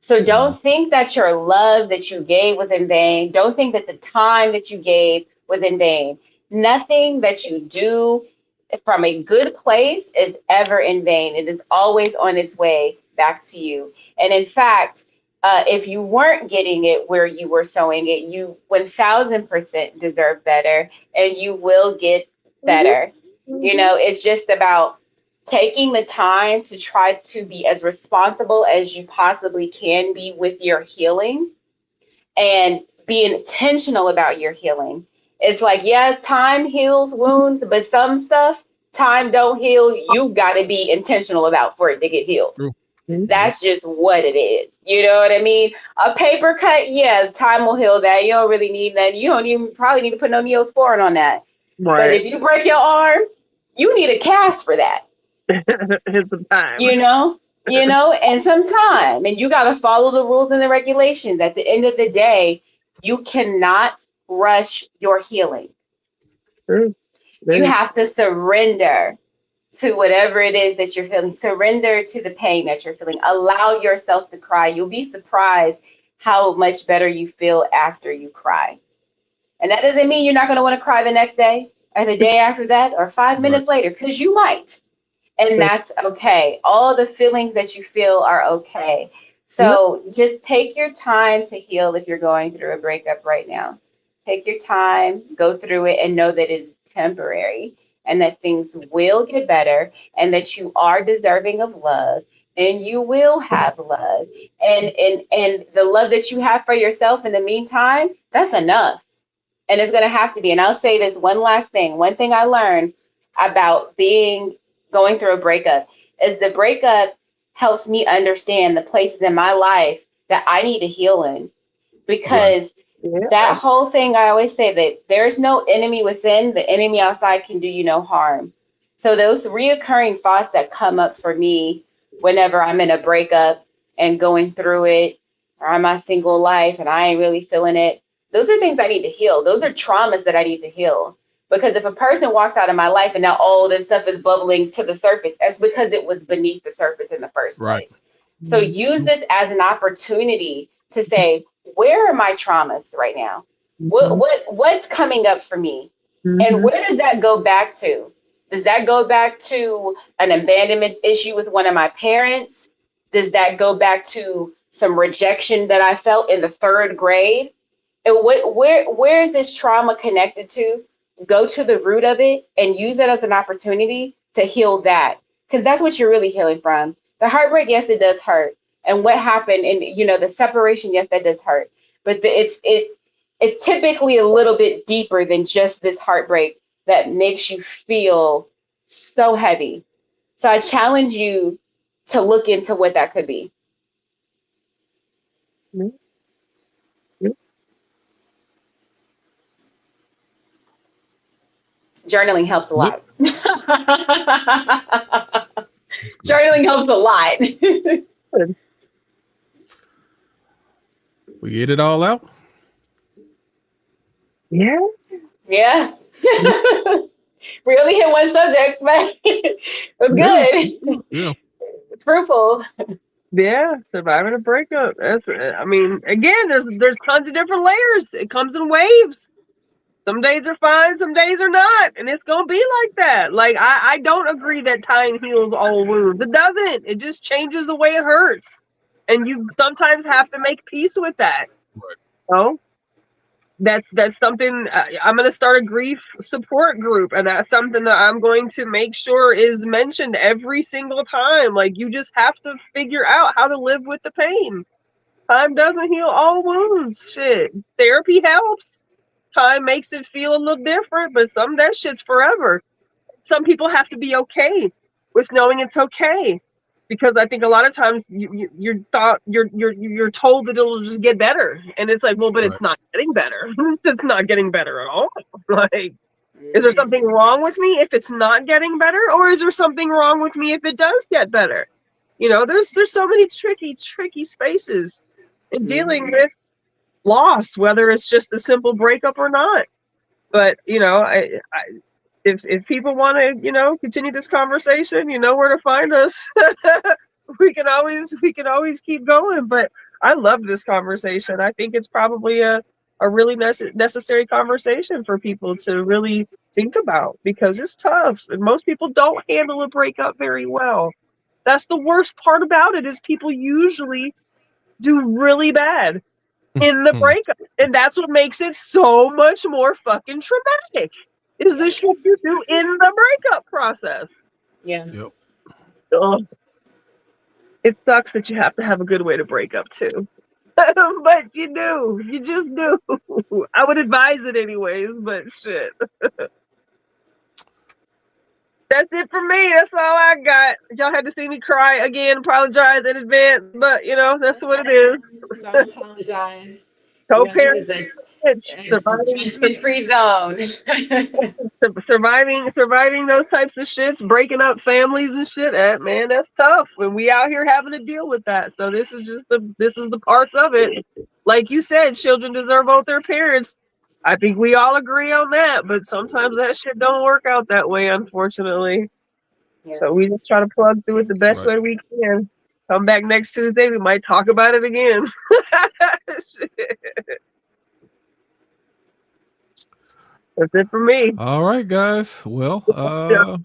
So don't think that your love that you gave was in vain. Don't think that the time that you gave was in vain. Nothing that you do from a good place is ever in vain. It is always on its way back to you. And in fact, if you weren't getting it where you were sowing it, you 1000% deserve better, and you will get better. You know, it's just about taking the time to try to be as responsible as you possibly can be with your healing, and be intentional about your healing. It's like, yeah, time heals wounds, but some stuff time don't heal. You got to be intentional about for it to get healed.
True.
That's just what it is. You know what I mean? A paper cut, yeah, time will heal that. You don't really need that. You don't even probably need to put no Neosporin on that. But
Right.
if you break your arm, you need a cast for that.
It's the time.
You know, and some time. And you got to follow the rules and the regulations. At the end of the day, you cannot rush your healing.
True.
You have to surrender to whatever it is that you're feeling. Surrender to the pain that you're feeling. Allow yourself to cry. You'll be surprised how much better you feel after you cry. And that doesn't mean you're not going to want to cry the next day or the day after that or 5 minutes later, because you might. And that's okay. All the feelings that you feel are okay. So just take your time to heal if you're going through a breakup right now. Take your time, go through it, and know that it's temporary, and that things will get better, and that you are deserving of love, and you will have love. And the love that you have for yourself in the meantime, that's enough. And it's going to have to be. And I'll say this one last thing. One thing I learned about going through a breakup is the breakup helps me understand the places in my life that I need to heal in. Because that whole thing, I always say that there's no enemy within, the enemy outside can do you no harm. So those reoccurring thoughts that come up for me whenever I'm in a breakup and going through it, or I'm my single life and I ain't really feeling it, those are things I need to heal. Those are traumas that I need to heal. Because if a person walks out of my life and now all this stuff is bubbling to the surface, that's because it was beneath the surface in the first place. So use this as an opportunity to say, where are my traumas right now? What's coming up for me? And where does that go back to? Does that go back to an abandonment issue with one of my parents? Does that go back to some rejection that I felt in the 3rd grade? And where is this trauma connected to? Go to the root of it and use it as an opportunity to heal that. Because that's what you're really healing from. The heartbreak, yes, it does hurt. And what happened, and the separation, yes, that does hurt. But it's typically a little bit deeper than just this heartbreak that makes you feel so heavy. So I challenge you to look into what that could be. Journaling helps a lot. Journaling helps a lot.
We get it all out.
Yeah.
We only hit one subject, but it was good.
Yeah.
It's fruitful.
Yeah, surviving a breakup. I mean, again, there's tons of different layers. It comes in waves. Some days are fine, some days are not, and it's gonna be like that. Like I don't agree that time heals all wounds. It doesn't. It just changes the way it hurts, and you sometimes have to make peace with that. Oh, that's something. I'm gonna start a grief support group, and that's something that I'm going to make sure is mentioned every single time. Like you just have to figure out how to live with the pain. Time doesn't heal all wounds. Shit, therapy helps. Time makes it feel a little different, but that shit's forever. Some people have to be okay with knowing it's okay, because I think a lot of times you're told that it'll just get better, and it's like, well, but it's not getting better. It's not getting better at all. Like, is there something wrong with me if it's not getting better, or is there something wrong with me if it does get better? There's so many tricky spaces in dealing with loss, whether it's just a simple breakup or not. But if people want to continue this conversation, you know where to find us. we can always keep going. But I love this conversation. I think it's probably a really necessary conversation for people to really think about, because it's tough and most people don't handle a breakup very well. That's the worst part about it, is people usually do really bad in the breakup. And that's what makes it so much more fucking traumatic, is the shit you do in the breakup process.
Yeah.
Yep.
Ugh. It sucks that you have to have a good way to break up too. But you do. You just do. I would advise it anyways, but shit. That's it for me. That's all I got. Y'all had to see me cry again. Apologize in advance, but you know, that's what it is.
Don't apologize.
Co-parent,
It's judgment-free zone.
surviving those types of shits, breaking up families and shit. Man, that's tough. When we out here having to deal with that. So this is the parts of it. Like you said, children deserve both their parents. I think we all agree on that, but sometimes that shit don't work out that way, unfortunately.
Yeah.
So we just try to plug through it the best way we can. Come back next Tuesday, we might talk about it again. That's it for me.
All right, guys. Well,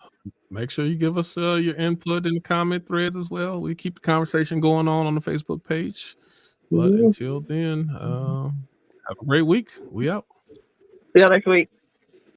make sure you give us your input in the comment threads as well. We keep the conversation going on the Facebook page. But until then, have a great week. We out.
See you next week.